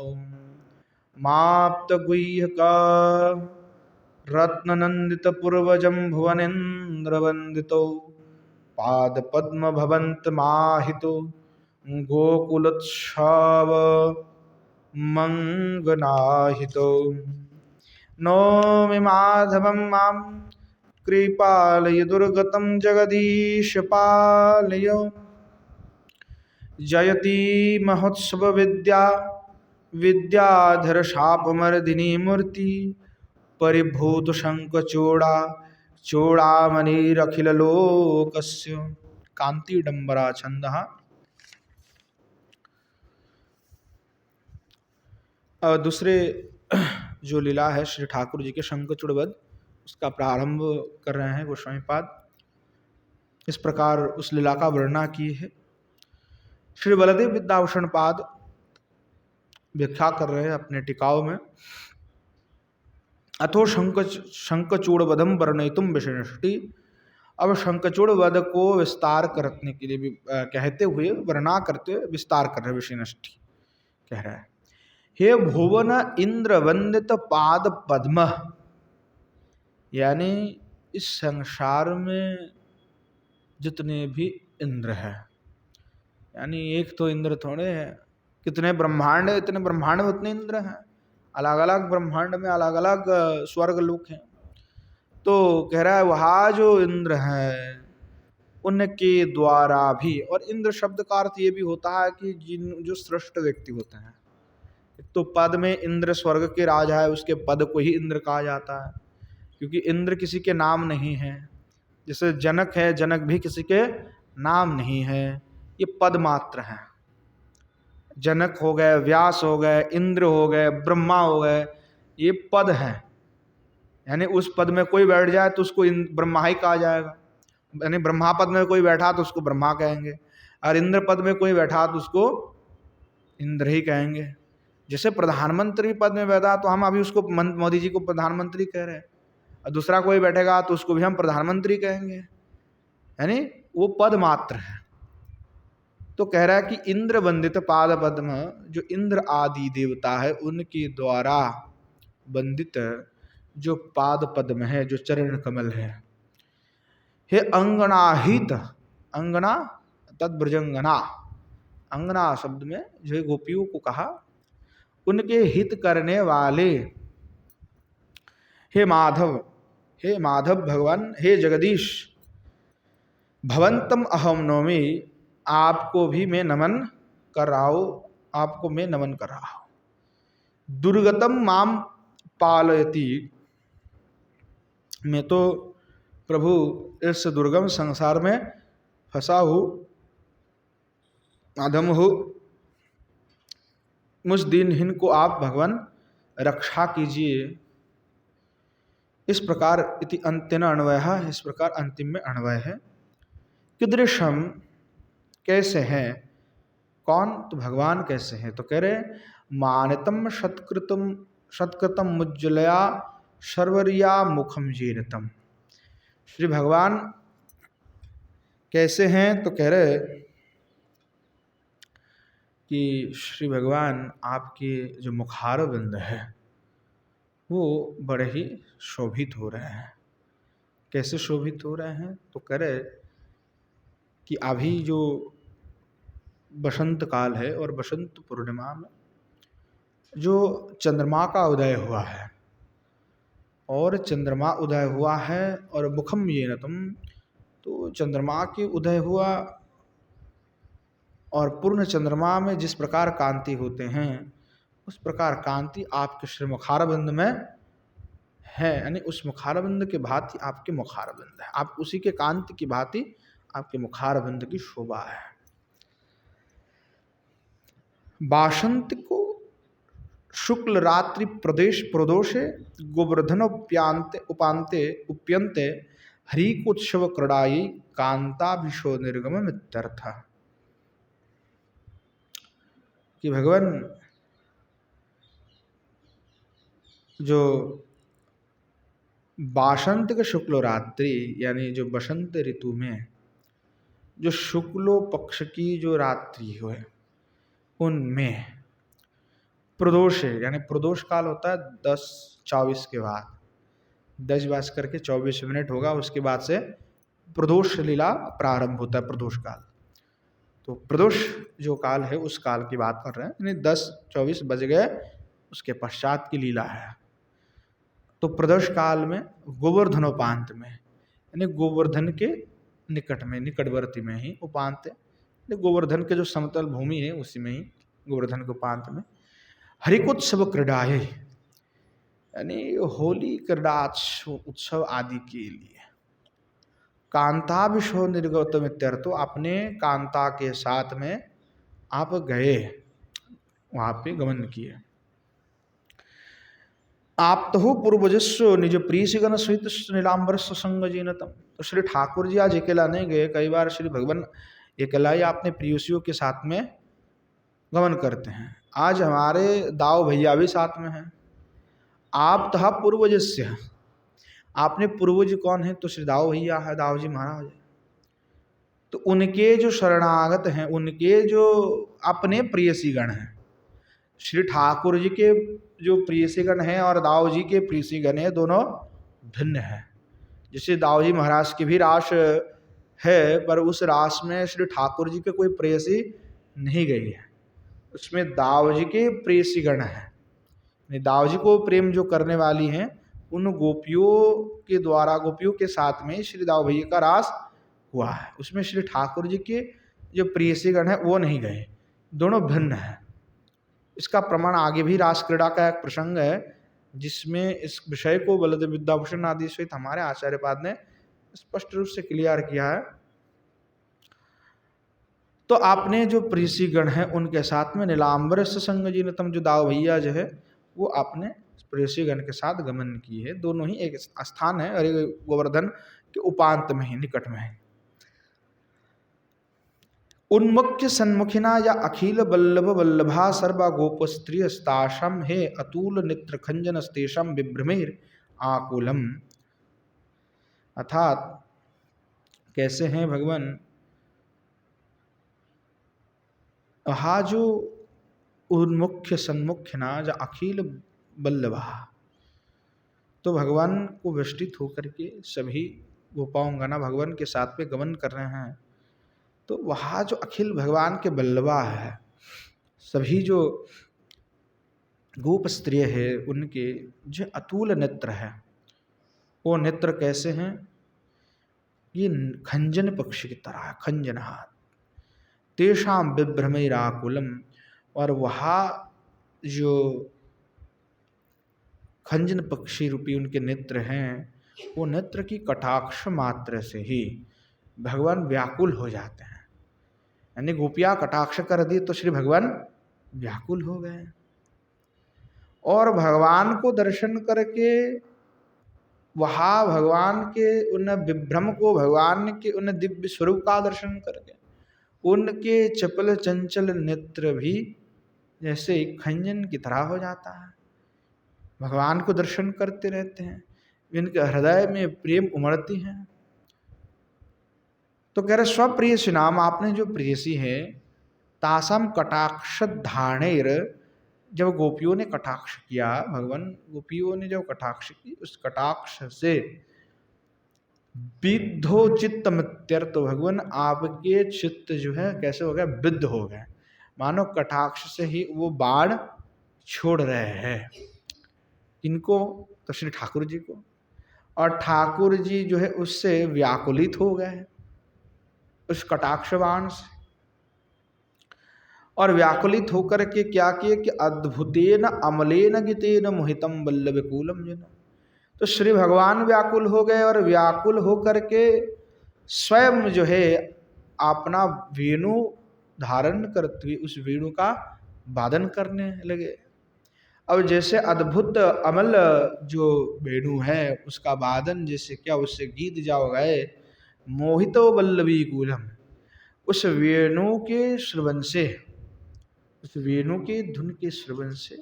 माप्तगुह्यका रत्ननंदित पूर्वजं भुवनेन्द्र वंदितो पादपद्म भवंत माहितो गोकुलोत्सव मंगनाहितो नौमि माधवं मां कृपालय दुर्गतं जगदीश पालय जयति महोत्सव विद्या विद्याधर शापमर्दिनी मूर्ति परिभूत शंखचूड़ा चूड़ामणिरखिल लोकस्य कांति डंबरा छंदः। और दूसरे जो लीला है श्री ठाकुर जी के शंखचूड़ वध, उसका प्रारंभ कर रहे हैं गोस्वामी पाद। इस प्रकार उस लीला का वर्णना की है। श्री बलदेव विद्याभूषण पाद व्याख्या कर रहे हैं अपने टिकाव में। अथो शंखचूड़ वधम वर्णयितुम विषयष्टि। अब शंखचूड़ वध को विस्तार करने के लिए भी कहते हुए, वर्णना करते हुए विस्तार कर रहे विषयष्टि कह रहा है। हे भुवन इंद्र वंदित पाद पद्म, यानी इस संसार में जितने भी इंद्र हैं, यानी एक तो इंद्र थोड़े हैं, कितने ब्रह्मांड है, इतने ब्रह्मांड में उतने इंद्र हैं, अलग अलग ब्रह्मांड में अलग अलग स्वर्ग लोक हैं। तो कह रहा है वहाँ जो इंद्र हैं उनके द्वारा भी, और इंद्र शब्द का अर्थ ये भी होता है कि जिन जो श्रेष्ठ व्यक्ति होते हैं। तो पद में इंद्र स्वर्ग के राजा है, उसके पद को ही इंद्र कहा जाता है, क्योंकि इंद्र किसी के नाम नहीं है। जैसे जनक है, जनक भी किसी के नाम नहीं है, ये पद मात्र है। जनक हो गए, व्यास हो गए, इंद्र हो गए, ब्रह्मा हो गए, ये पद है। यानी उस पद में कोई बैठ जाए तो उसको ब्रह्मा ही कहा जाएगा। यानी ब्रह्मा पद में कोई बैठा तो उसको ब्रह्मा कहेंगे, और इंद्र पद में कोई बैठा तो उसको इंद्र ही कहेंगे। जैसे प्रधानमंत्री पद में बैठा तो हम अभी उसको मोदी जी को प्रधानमंत्री कह रहे हैं, और दूसरा कोई बैठेगा तो उसको भी हम प्रधानमंत्री कहेंगे। यानी वो पद मात्र है। तो कह रहा है कि इंद्र वंदित पाद पद्म, जो इंद्र आदि देवता है उनके द्वारा वंदित जो पाद पद्म है, जो चरण कमल है। हे अंगनाहित, अंगना तद्ब्रजंगना, अंगना शब्द में जो गोपियों को कहा, उनके हित करने वाले। हे माधव, हे माधव भगवान, हे जगदीश, भवंतम अहम नौमि, आपको भी मैं नमन कर रहा हूं, आपको मैं नमन कर रहा हूं। दुर्गतम माम पालयति, मैं तो प्रभु इस दुर्गम संसार में फंसा हूं, अधम हूं, मुझ दिनहीन को आप भगवान रक्षा कीजिए। इस प्रकार इति अंत्यन अन्वय, इस प्रकार अंतिम में अन्वय है। कीदृशम, कैसे हैं, कौन, तो भगवान कैसे हैं। तो कह रहे मानितम शतकृतम मुज्जलया सर्वरिया मुखम जीनतम। श्री भगवान कैसे हैं, तो कह रहे कि श्री भगवान आपके जो मुखारबिंद है वो बड़े ही शोभित हो रहे हैं। कैसे शोभित हो रहे हैं, तो कह रहे कि अभी जो बसंत काल है और बसंत पूर्णिमा में जो चंद्रमा का उदय हुआ है, और चंद्रमा उदय हुआ है और मुखम ये नतम, तो चंद्रमा के उदय हुआ और पूर्ण चंद्रमा में जिस प्रकार कांति होते हैं उस प्रकार कांति आपके श्री मुखारबिंद में है। यानी उस मुखारबिंद के भांति आपके मुखारबिंद है, आप उसी के कांति की भांति आपके मुखारबिंद की शोभा है। बासंत को शुक्ल रात्रि प्रदेश प्रदोषे गोवर्धन उपांते उप्यंते हरिकोत्सव क्रीड़ाई कांताभिषो निर्गम मित्यर्थ। कि भगवान जो बासंत के शुक्ल रात्रि, यानी जो बसंत ऋतु में जो शुक्लो पक्ष की जो रात्रि है उनमें प्रदोष है, यानी प्रदोष काल होता है 10:24 के बाद, 10:24 होगा, उसके बाद से प्रदोष लीला प्रारंभ होता है, प्रदोष काल। तो प्रदोष जो काल है उस काल की बात कर रहे हैं, यानी 10-24 बज गए उसके पश्चात की लीला है। तो प्रदोष काल में गोवर्धनोपांत में, यानी गोवर्धन के निकट में, निकटवर्ती में ही उपांत है, गोवर्धन के जो समतल भूमि है उसी में ही गोवर्धन के उपांत में हरिकोत्सव क्रीडाए, यानी होली क्रीड़ा उत्सव आदि के लिए कांताभिषो निर्गत मित्यर्थो, अपने कांता के साथ में आप गए, वहां पे गमन किए। आप तो पूर्वजस्व निज प्रीसिगण सहित नीलांबर संग जीनतम। तो श्री ठाकुर जी आज अकेला नहीं गए, कई बार श्री भगवान अकेला ही अपने प्रियसियों के साथ में गमन करते हैं। आज हमारे दाव भैया भी साथ में हैं। आप तहा पूर्वजस्य, आपने पूर्वज कौन है? तो श्री दाव भैया है, दाव जी महाराज। तो उनके जो शरणागत हैं, उनके जो अपने प्रियसी गण हैं, श्री ठाकुर जी के जो प्रियसी गण हैं और दाव जी के प्रियसी गण हैं, दोनों भिन्न हैं। जैसे दाव जी महाराज की भी रास है, पर उस रास में श्री ठाकुर जी के कोई प्रेयसी नहीं गई है, उसमें दाव जी के प्रेयसी गण है। दाव जी को प्रेम जो करने वाली हैं, उन गोपियों के द्वारा, गोपियों के साथ में श्री दाव भैया का रास हुआ है, उसमें श्री ठाकुर जी के जो प्रेयसी गण है वो नहीं गए, दोनों भिन्न है। इसका प्रमाण आगे भी रास क्रीड़ा का एक प्रसंग है, जिसमें इस विषय को बलदेव विद्याभूषण आदि सहित हमारे आचार्यपाद ने स्पष्ट रूप से क्लियर किया है। तो आपने जो प्रीसी गण है उनके साथ में नीलांबर संग जीनतम, जो दाव भैया जो है वो आपने प्रेसी गण के साथ गमन की है। दोनों ही एक स्थान है, और गोवर्धन के उपांत में ही, निकट में है। उन्मुख्य सन्मुखिना या अखिल बल्लभ वल्लभा सर्वा गोप स्त्रिय स्ताशम हे अतुल नेत्र खंजन स्तेशम विभ्रमेर आकुलम। अर्थात कैसे हैं भगवान? हा जो उन्मुख्य सन्मुख्य ना या अखिल बल्लभा, तो भगवान को वेष्टित होकर के सभी गोपांगना भगवान के साथ में गमन कर रहे हैं। तो वहाँ जो अखिल भगवान के बल्लभा है, सभी जो गोप स्त्रिय है, उनके जो अतुल नेत्र है, वो नेत्र कैसे हैं? ये खंजन पक्षी की तरह, खंजन हाथ, तेषाम विभ्रमेराकुलम, और वहाँ जो खंजन पक्षी रूपी उनके नेत्र हैं, वो नेत्र की कटाक्ष मात्र से ही भगवान व्याकुल हो जाते हैं। यानी गोपियाँ कटाक्ष कर दी तो श्री भगवान व्याकुल हो गए, और भगवान को दर्शन करके वहाँ भगवान के उन विभ्रम को, भगवान के उन दिव्य स्वरूप का दर्शन करके उनके चपल चंचल नेत्र भी जैसे खंजन की तरह हो जाता है। भगवान को दर्शन करते रहते हैं, इनके हृदय में प्रेम उमड़ती है। तो कह रहे स्वप्रियसी नाम, आपने जो प्रेयसी है, तासम कटाक्ष धारणेर, जब गोपियों ने कटाक्ष किया, भगवान गोपियों ने जब कटाक्ष की, उस कटाक्ष से विद्धो चित्त मित्यर्थ, तो भगवान आपके चित्त जो है कैसे हो गया? विद्ध हो गए, मानो कटाक्ष से ही वो बाण छोड़ रहे हैं। इनको तो श्री ठाकुर जी को, और ठाकुर जी जो है उससे व्याकुलित हो गए उस कटाक्ष बाण से, और व्याकुलित होकर के क्या किए कि अद्भुतेन अमलेन गितेन मोहितम वल्लभकूलम जन। तो श्री भगवान व्याकुल हो गए, और व्याकुल होकर के स्वयं जो है अपना वेणु धारण करते हुए उस वेणु का वादन करने लगे। अब जैसे अद्भुत अमल जो वेणु है उसका वादन जैसे क्या, उससे गीत जाओ गए, मोहितो वल्लभी कूलम, उस वेणु के श्रवण से, उस वेणु के धुन के श्रवण से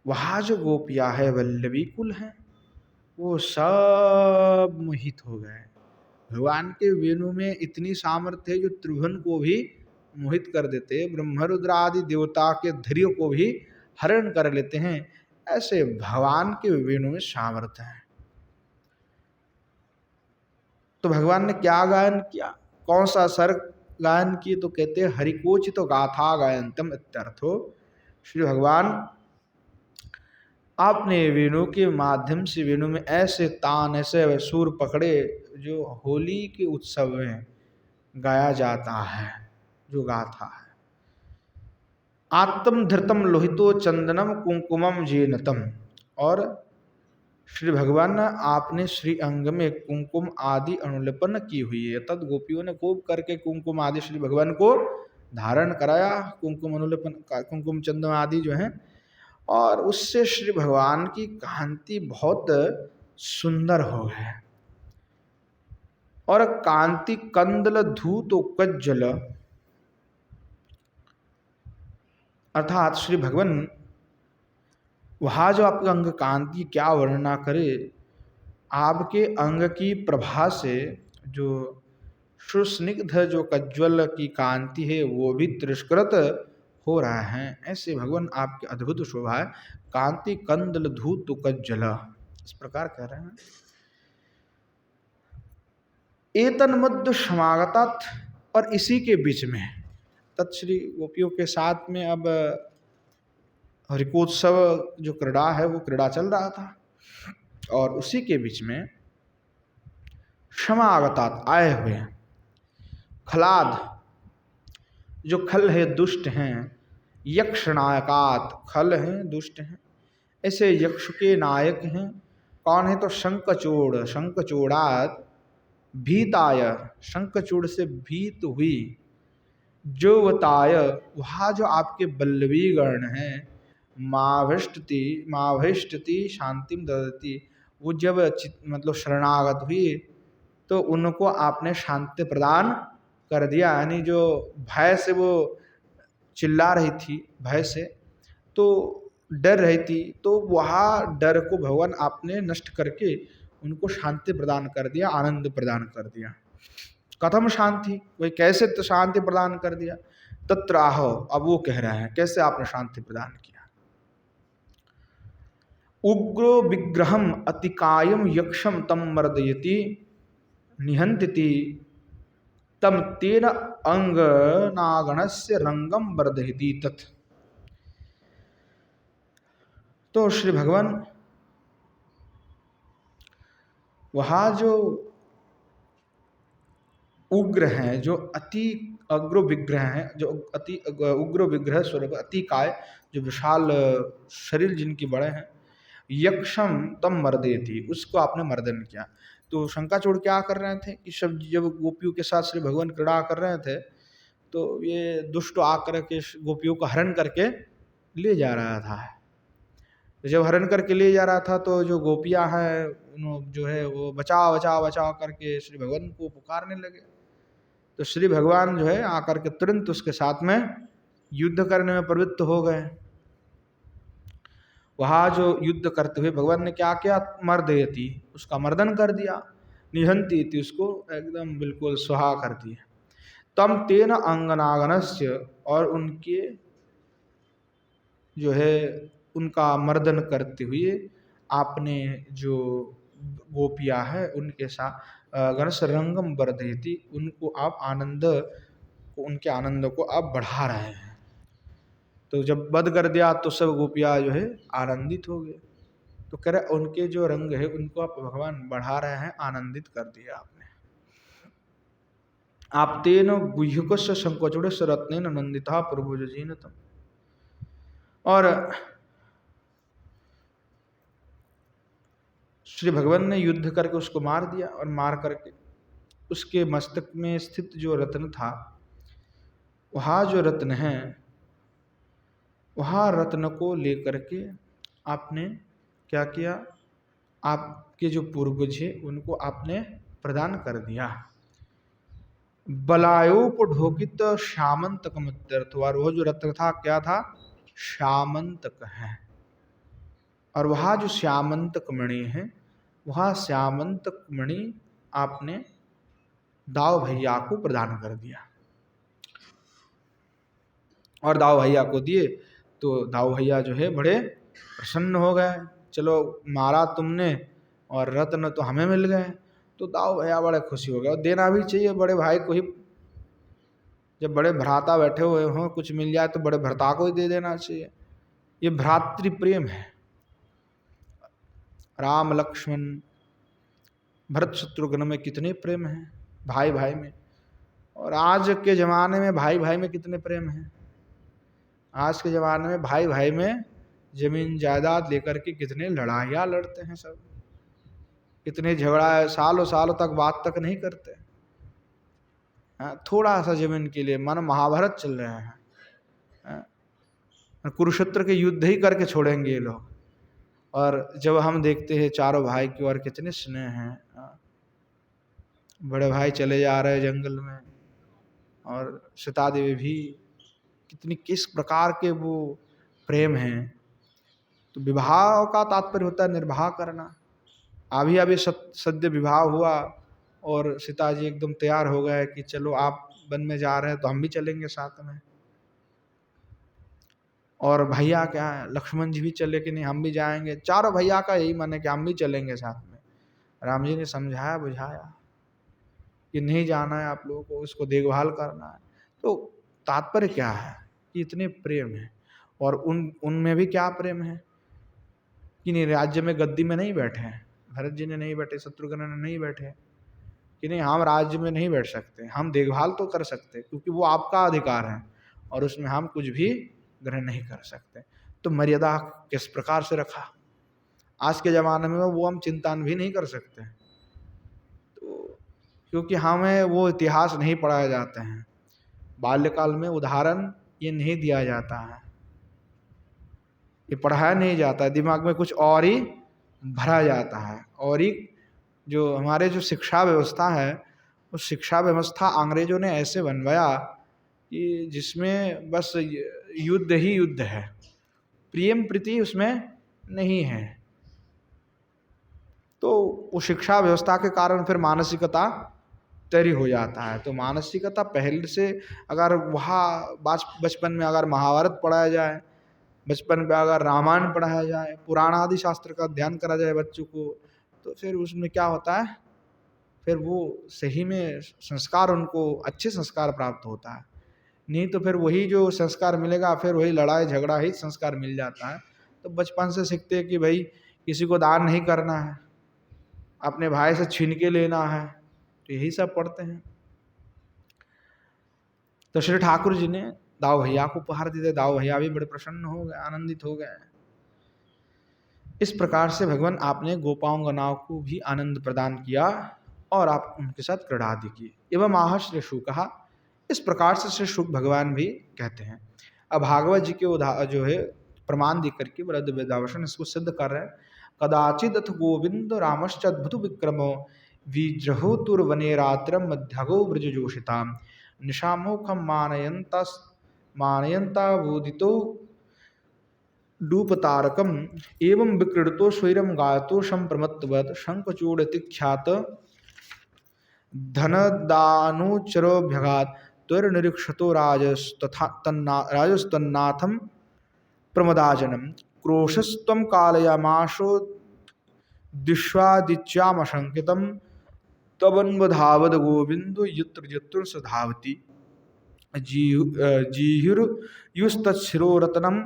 वहाँ जो गोपियाँ है वल्लभी कुल है, वो सब मोहित हो गए। भगवान के वेणु में इतनी सामर्थ्य है जो त्रिभुवन को भी मोहित कर देते, ब्रह्मरुद्र आदि देवता के धैर्य को भी हरण कर लेते हैं। ऐसे भगवान के वेणु में सामर्थ्य है। तो भगवान ने क्या गायन किया? कौन सा स्वर गायन की तो कहते हैं हरिकोचित तो गाथा गायंतम इत्यर्थो। श्री भगवान आपने वेणु के माध्यम से वेणु में ऐसे तान ऐसे सुर पकड़े जो होली के उत्सव में गाया जाता है, जो गाथा है। आत्म धृतम लोहितो चंदनम कुंकुमम जेनतम। और श्री भगवान ने आपने श्री अंग में कुंकुम आदि अनुलेपन की हुई है। तद गोपियों ने खूब करके कुंकुम आदि श्री भगवान को धारण कराया, कुंकुम अनुलेपन कुंकुम चंदन आदि जो है, और उससे श्री भगवान की कांति बहुत सुंदर हो गए। और कांति कंदल धूत कज्जल, अर्थात श्री भगवान वहाँ जो आपके अंग कांति क्या वर्णना करे, आपके अंग की प्रभा से जो सुस्निग्ध जो कज्ज्वल की कांति है वो भी तिरस्कृत हो रहा है। ऐसे भगवान आपकी अद्भुत शोभा है। कांति कंदल धूत कज्जल, इस प्रकार कह रहे हैं। एतन मध्य समागतात, और इसी के बीच में तत्श्री गोपियों के साथ में अब हरिकोत्सव जो क्रीड़ा है वो क्रीड़ा चल रहा था, और उसी के बीच में समागतात आए हुए खलाद, जो खल है दुष्ट हैं, यक्ष नायकात, खल हैं दुष्ट हैं, ऐसे यक्ष के नायक हैं। कौन है तो शंखचूड़, शंखचूड़ात भीताय, शंखचूड़ से भीत हुई, जोवताय, वहाँ जो आपके बल्लवी गण हैं, माभिष्टति शांतिम ददति, वो जब मतलब शरणागत हुई तो उनको आपने शांति प्रदान कर दिया। यानी जो भय से वो चिल्ला रही थी, भय से तो डर रही थी, तो वहाँ डर को भगवान आपने नष्ट करके उनको शांति प्रदान कर दिया, आनंद प्रदान कर दिया। कथम शांति, वही कैसे तो शांति प्रदान कर दिया। तत्राहो, अब वो कह रहे हैं कैसे आपने शांति प्रदान किया। उग्रो विग्रहम अतिकायम यक्षम तम मर्दयति निहंति तम तेन अंग नागणस्य रंगम वर्धयति तत्। तो श्री भगवान वहाँ जो उग्र हैं, जो अति अग्र विग्रह हैं, जो अति उग्र विग्रह स्वरूप अतिकाय, जो विशाल शरीर जिनकी बड़े हैं, यक्षम तम मर्दयति, उसको आपने मर्दन किया। तो शंकाचूड़ क्या कर रहे थे कि सब जब गोपियों के साथ श्री भगवान क्रीड़ा कर रहे थे तो ये दुष्ट आकर के गोपियों को हरण करके ले जा रहा था। जब हरण करके ले जा रहा था तो जो गोपियां हैं जो है वो बचाओ बचाओ बचाओ करके श्री भगवान को पुकारने लगे। तो श्री भगवान जो है आकर के तुरंत उसके साथ में युद्ध करने में प्रवृत्त हो गए। वहाँ जो युद्ध करते हुए भगवान ने क्या किया, मर्दयति, उसका मर्दन कर दिया, निहंती थी, उसको एकदम बिल्कुल सुहा कर दिया। तम तेन अंगनागनस्य, और उनके जो है उनका मर्दन करते हुए आपने जो गोपिया है उनके साथ गणस रंगम वर्धयति, उनको आप आनंद, उनके आनंद को आप बढ़ा रहे हैं। तो जब वध कर दिया तो सब गोपियाँ जो है आनंदित हो गए। तो कह रहे उनके जो रंग है उनको आप भगवान बढ़ा रहे हैं, आनंदित कर दिया आपने। आप तेन गुह्यकस्य शंखचूड़स्य रत्नेन नंदिता पूर्वजजीनतम। और श्री भगवान ने युद्ध करके उसको मार दिया, और मार करके उसके मस्तक में स्थित जो रत्न था, वहाँ जो रत्न है, वहाँ रत्न को लेकर के आपने क्या किया, आपके जो पूर्वज है उनको आपने प्रदान कर दिया। बलायोपढोकित श्यामंतक मत्यर्थ, और वो जो रत्न था क्या था, श्यामंतक है। और वहाँ जो श्यामंतक मणि है, वहाँ श्यामंतक मणि आपने दाव भैया को प्रदान कर दिया। और दाव भैया को दिए तो दाव भैया जो है बड़े प्रसन्न हो गए, चलो मारा तुमने और रत्न तो हमें मिल गए। तो दाव भैया बड़े खुशी हो गए, और देना भी चाहिए बड़े भाई को ही जब बड़े भ्राता बैठे हुए हों, कुछ मिल जाए तो बड़े भ्राता को ही दे देना चाहिए। ये भ्रातृ प्रेम है। राम लक्ष्मण भरत शत्रुघ्न में कितने प्रेम है, भाई भाई में। और आज के ज़माने में भाई भाई में कितने प्रेम हैं। आज के ज़माने में भाई भाई में जमीन जायदाद लेकर के कितने लड़ाइयाँ लड़ते हैं सब, कितने झगड़ा है, सालों सालों तक बात तक नहीं करते। हाँ, थोड़ा सा जमीन के लिए मन महाभारत चल रहे हैं। हाँ, कुरुक्षेत्र के युद्ध ही करके छोड़ेंगे ये लोग। और जब हम देखते हैं चारों भाई की ओर कितने स्नेह हैं। हाँ, बड़े भाई चले जा रहे हैं जंगल में, और सीता देवी भी कितनी किस प्रकार के वो प्रेम हैं। तो विवाह का तात्पर्य होता है निर्वाह करना। अभी अभी सद्य विवाह हुआ और सीता जी एकदम तैयार हो गए कि चलो आप वन में जा रहे हैं तो हम भी चलेंगे साथ में। और भैया क्या है, लक्ष्मण जी भी चले कि नहीं हम भी जाएंगे। चारों भैया का यही मन है कि हम भी चलेंगे साथ में। राम जी ने समझाया बुझाया कि नहीं जाना है आप लोगों को, उसको देखभाल करना है। तो तात्पर्य क्या है कि इतने प्रेम है। और उनमें भी क्या प्रेम है कि नहीं, राज्य में गद्दी में नहीं बैठे हैं, भरत जी ने नहीं बैठे, शत्रुघ्न ने नहीं बैठे कि नहीं हम राज्य में नहीं बैठ सकते, हम देखभाल तो कर सकते क्योंकि वो आपका अधिकार है और उसमें हम कुछ भी ग्रहण नहीं कर सकते। तो मर्यादा किस प्रकार से रखा। आज के ज़माने में वो हम चिंतन भी नहीं कर सकते, तो क्योंकि हमें वो इतिहास नहीं पढ़ाए जाते हैं। बाल्यकाल में उदाहरण ये नहीं दिया जाता है, ये पढ़ाया नहीं जाता है, दिमाग में कुछ और ही भरा जाता है। और ही जो हमारे जो शिक्षा व्यवस्था है, उस शिक्षा व्यवस्था अंग्रेजों ने ऐसे बनवाया कि जिसमें बस युद्ध ही युद्ध है, प्रेम प्रीति उसमें नहीं है। तो वो शिक्षा व्यवस्था के कारण फिर मानसिकता तैयारी हो जाता है। तो मानसिकता पहले से अगर वहाँ बचपन में अगर महाभारत पढ़ाया जाए, बचपन में अगर रामायण पढ़ाया जाए, पुराण आदि शास्त्र का अध्ययन करा जाए बच्चों को, तो फिर उसमें क्या होता है, फिर वो सही में संस्कार, उनको अच्छे संस्कार प्राप्त होता है। नहीं तो फिर वही जो संस्कार मिलेगा, फिर वही लड़ाई झगड़ा ही संस्कार मिल जाता है। तो बचपन से सीखते हैं कि भाई किसी को दान नहीं करना है, अपने भाई से छीन के लेना है, तो यही सब पढ़ते हैं। तो श्री ठाकुर जी ने दाऊ भैया को उपहार दिए। दाऊ भैया भी बड़े प्रसन्न हो गए, आनंदित हो गए। इस प्रकार से भगवान आपने गोपांगनाओं को भी आनंद प्रदान किया और आप उनके साथ क्रीड़ा आदि की। एवं आह श्री शुक, इस प्रकार से श्री शुक भगवान भी कहते हैं। अब भागवत जी के जो है प्रमाण दे करके वृद्ध वेदावसन इसको सिद्ध कर रहे हैं। कदाचिद अथ गोविंद रामश्च अद्भुत विक्रमो विजृहुर्वने रात्रम मध्यगो ब्रजजोषिता निशामुखम मानयंतावोदितो डूपतारकम एवं विक्रीड़तो स्वैरम गायतो संप्रमत्तवत् शंखचूड़तिख्यात धनदानुचरोभ्यगात् त्वरिनिरीक्षतो राजस्तन्नाथम प्रमदाजनम क्रोशस्त्वं कालयामाशो दिश्वादिच्यामशंकितम तवन्वधावद गोविंदो यत्र यत्र स धावति जीहिर्युस्तच्छिरोरत्नम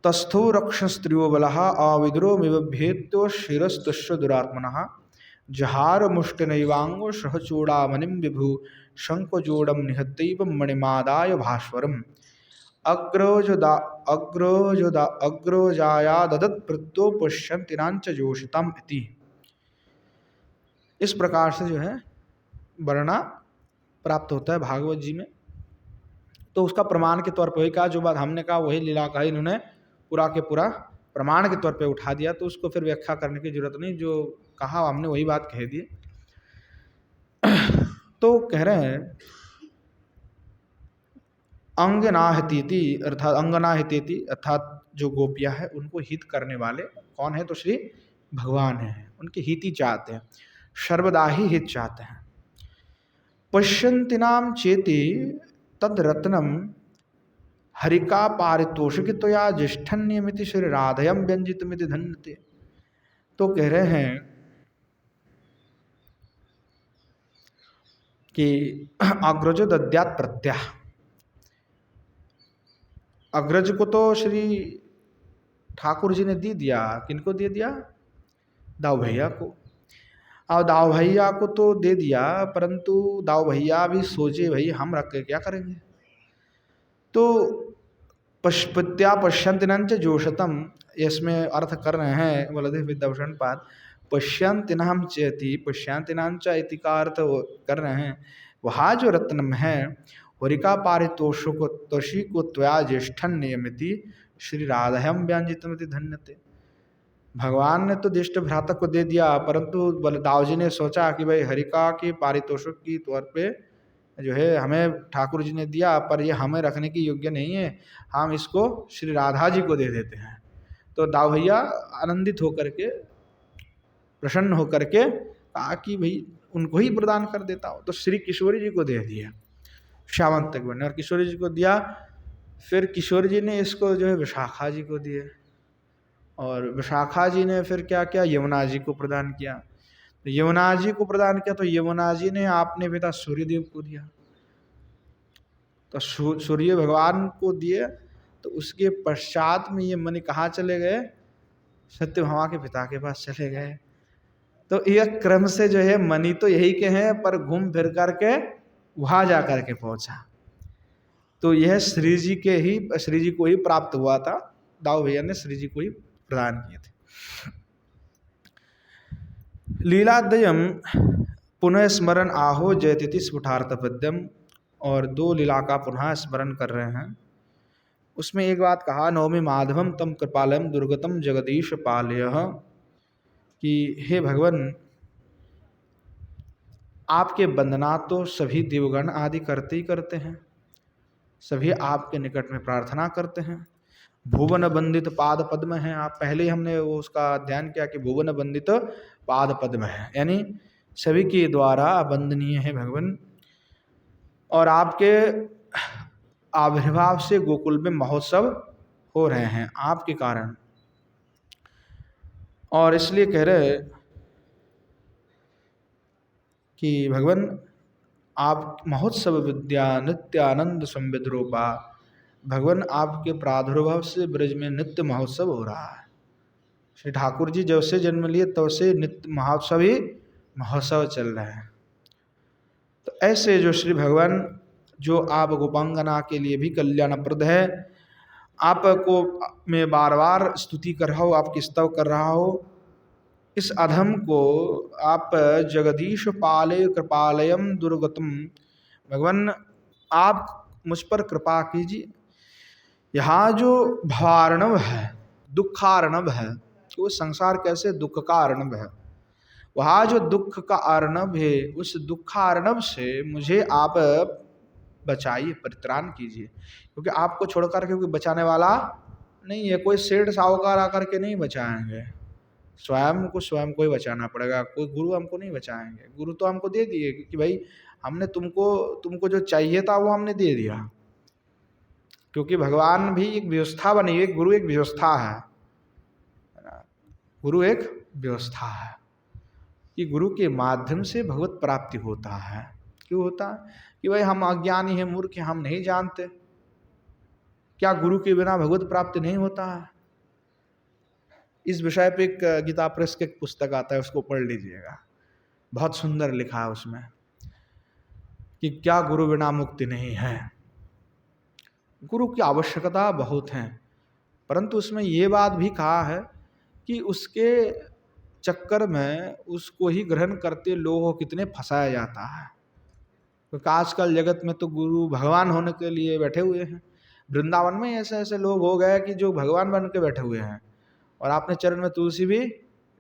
तस्थो रक्षस्त्रियो बलः आविद्रोमिव भेत्यो शिरस्तस्य दुरात्मनः जहार मुष्टिनैवांगो सहचूड़ामणिं विभु शंखजोड़ं निहत्यैव मणिमादाय भास्वरम् अग्रोजाया ददत् प्रत्यो पश्यन्तिनांच जोषितम् इति। इस प्रकार से जो है वर्णा प्राप्त होता है भागवत जी में। तो उसका प्रमाण के तौर पर वही कहा, जो बात हमने कहा वही लीला का ही इन्होंने पूरा के पूरा प्रमाण के तौर पे उठा दिया। तो उसको फिर व्याख्या करने की जरूरत नहीं, जो कहा हमने वही बात कह दी। तो कह रहे हैं अंगनाहितेति, अर्थात अंगनाहितेति अर्थात जो गोपियां है उनको हित करने वाले कौन है, तो श्री भगवान है। उनके हित ही चाहते हैं, सर्वदा ही हित चाहते हैं। पश्यन्तिनाम चेति तद रत्नम हरिका पारितोषिकतया ज्येष्ठन्यमिति श्री राधयम व्यंजितमिति धन्यते। तो कह रहे हैं कि अग्रजो दद्यात् प्रत्यः, अग्रज को तो श्री ठाकुर जी ने दे दिया, किनको दे दिया? दाऊ भैया को। अब दाऊ भैया को तो दे दिया, परंतु दाऊ भैया भी सोचे भाई हम रख के क्या करेंगे। तो पश्पत्या पश्यंतिनंच जोषतम, इसमें अर्थ कर रहे हैं बलदेव विद्याभूषण पाद, पश्यंतिनाम चेति पश्यंतिनांच इति का अर्थ कर रहे हैं, वहाँ जो रत्नम है होरिका पारितोषो तोषी को त्वया ज्येष्ठन नियमिति श्री राधयम व्यंजितमति धन्यते। भगवान ने तो ज्येष्ठ भ्राता को दे दिया, परंतु बलदाव जी ने सोचा कि भाई हरिका के पारितोषिक की तौर पे जो है हमें ठाकुर जी ने दिया, पर ये हमें रखने की योग्य नहीं है, हम इसको श्री राधा जी को दे देते हैं। तो दाऊ भैया आनंदित होकर के, प्रसन्न होकर के कहा कि भाई उनको ही प्रदान कर देता हूँ। तो श्री किशोरी जी को दे दिया, श्यामंत तक बने, और किशोरी जी को दिया। फिर किशोरी जी ने इसको जो है विशाखा जी को दिए, और विशाखा जी ने फिर क्या किया, यमुना जी को प्रदान किया। तो यमुना जी को प्रदान किया तो यमुना जी ने आपने पिता सूर्यदेव को दिया। तो सूर्य भगवान को दिए। तो उसके पश्चात में ये मणि कहाँ चले गए, सत्यभामा के पिता के पास चले गए। तो यह क्रम से जो है मणि तो यही के हैं, पर घूम फिर करके वहां जा करके पहुंचा। तो यह श्री जी को ही प्राप्त हुआ था। दाऊ भैया ने श्री जी को ही प्रदान किए थे। लीलाद्वयम पुनः स्मरण आहो जयतिथि स्फुटार्थ पद्यम, और दो लीला का पुनः स्मरण कर रहे हैं। उसमें एक बात कहा, नवमी माधवम तम कृपालयम दुर्गतम जगदीश पालय, कि हे भगवान आपके वंदना तो सभी देवगण आदि करते ही करते हैं, सभी आपके निकट में प्रार्थना करते हैं। भुवन बंदित पाद पद्म है, आप पहले हमने वो उसका अध्ययन किया कि भुवन बंदित पाद पद्म है, यानी सभी के द्वारा वंदनीय है भगवान। और आपके आविर्भाव से गोकुल में महोत्सव हो रहे हैं आपके कारण, और इसलिए कह रहे कि भगवान आप महोत्सव विद्या नित्यानंद संविद्रूपा, भगवान आपके प्रादुर्भाव से ब्रज में नित्य महोत्सव हो रहा है। श्री ठाकुर जी जब से जन्म लिए तब से नित्य महोत्सव ही महोत्सव चल रहे हैं। तो ऐसे जो श्री भगवान, जो आप गोपांगना के लिए भी कल्याणप्रद है, आपको मैं बार बार स्तुति कर रहा हूँ, आपकी स्तव कर रहा हूँ, इस अधम को आप जगदीश पाले कृपालयम दुर्गतम, भगवान आप मुझ पर कृपा कीजिए। यहाँ जो भवार्णव है, दुखार्णव है, वो संसार कैसे दुख का अर्णव है, वहाँ जो दुख का अर्णव है, उस दुखार्णव से मुझे आप बचाइए, परित्राण कीजिए। क्योंकि आपको छोड़कर के कोई बचाने वाला नहीं है, कोई सेठ साहूकार आकर के नहीं बचाएंगे, स्वयं को ही बचाना पड़ेगा। कोई गुरु हमको नहीं बचाएंगे। गुरु तो हमको दे दिए कि भाई हमने तुमको जो चाहिए था वो हमने दे दिया। क्योंकि भगवान भी एक व्यवस्था बनी हुई, गुरु एक व्यवस्था है, गुरु एक व्यवस्था है कि गुरु के माध्यम से भगवत प्राप्ति होता है। क्यों होता है? कि भाई हम अज्ञानी हैं, मूर्ख हैं, हम नहीं जानते। क्या गुरु के बिना भगवत प्राप्ति नहीं होता है? इस विषय पे एक गीता प्रेस के एक पुस्तक आता है, उसको पढ़ लीजिएगा, बहुत सुंदर लिखा है उसमें कि क्या गुरु बिना मुक्ति नहीं है। गुरु की आवश्यकता बहुत है, परंतु उसमें ये बात भी कहा है कि उसके चक्कर में उसको ही ग्रहण करते लोगों को कितने फंसाया जाता है। क्योंकि आजकल जगत में तो गुरु भगवान होने के लिए बैठे हुए हैं। वृंदावन में ऐसे ऐसे लोग हो गए कि जो भगवान बन के बैठे हुए हैं, और आपने चरण में तुलसी भी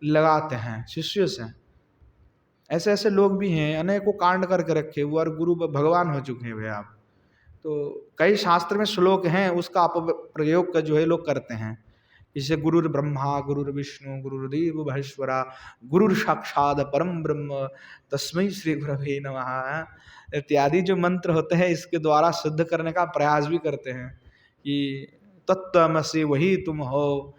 लगाते हैं शिष्य से। ऐसे ऐसे लोग भी हैं, अनेकों कांड करके रखे हुए और गुरु भगवान हो चुके हैं भैया आप। तो कई शास्त्र में श्लोक हैं, उसका प्रयोग का जो है लोग करते हैं, जैसे गुरुर ब्रह्मा गुरुर विष्णु गुरुर्देव महेश्वरा गुरुर साक्षात परम ब्रह्म तस्मै श्री गुरवे नमः इत्यादि जो मंत्र होते हैं, इसके द्वारा सिद्ध करने का प्रयास भी करते हैं कि तत्त्वमसि वही तुम हो।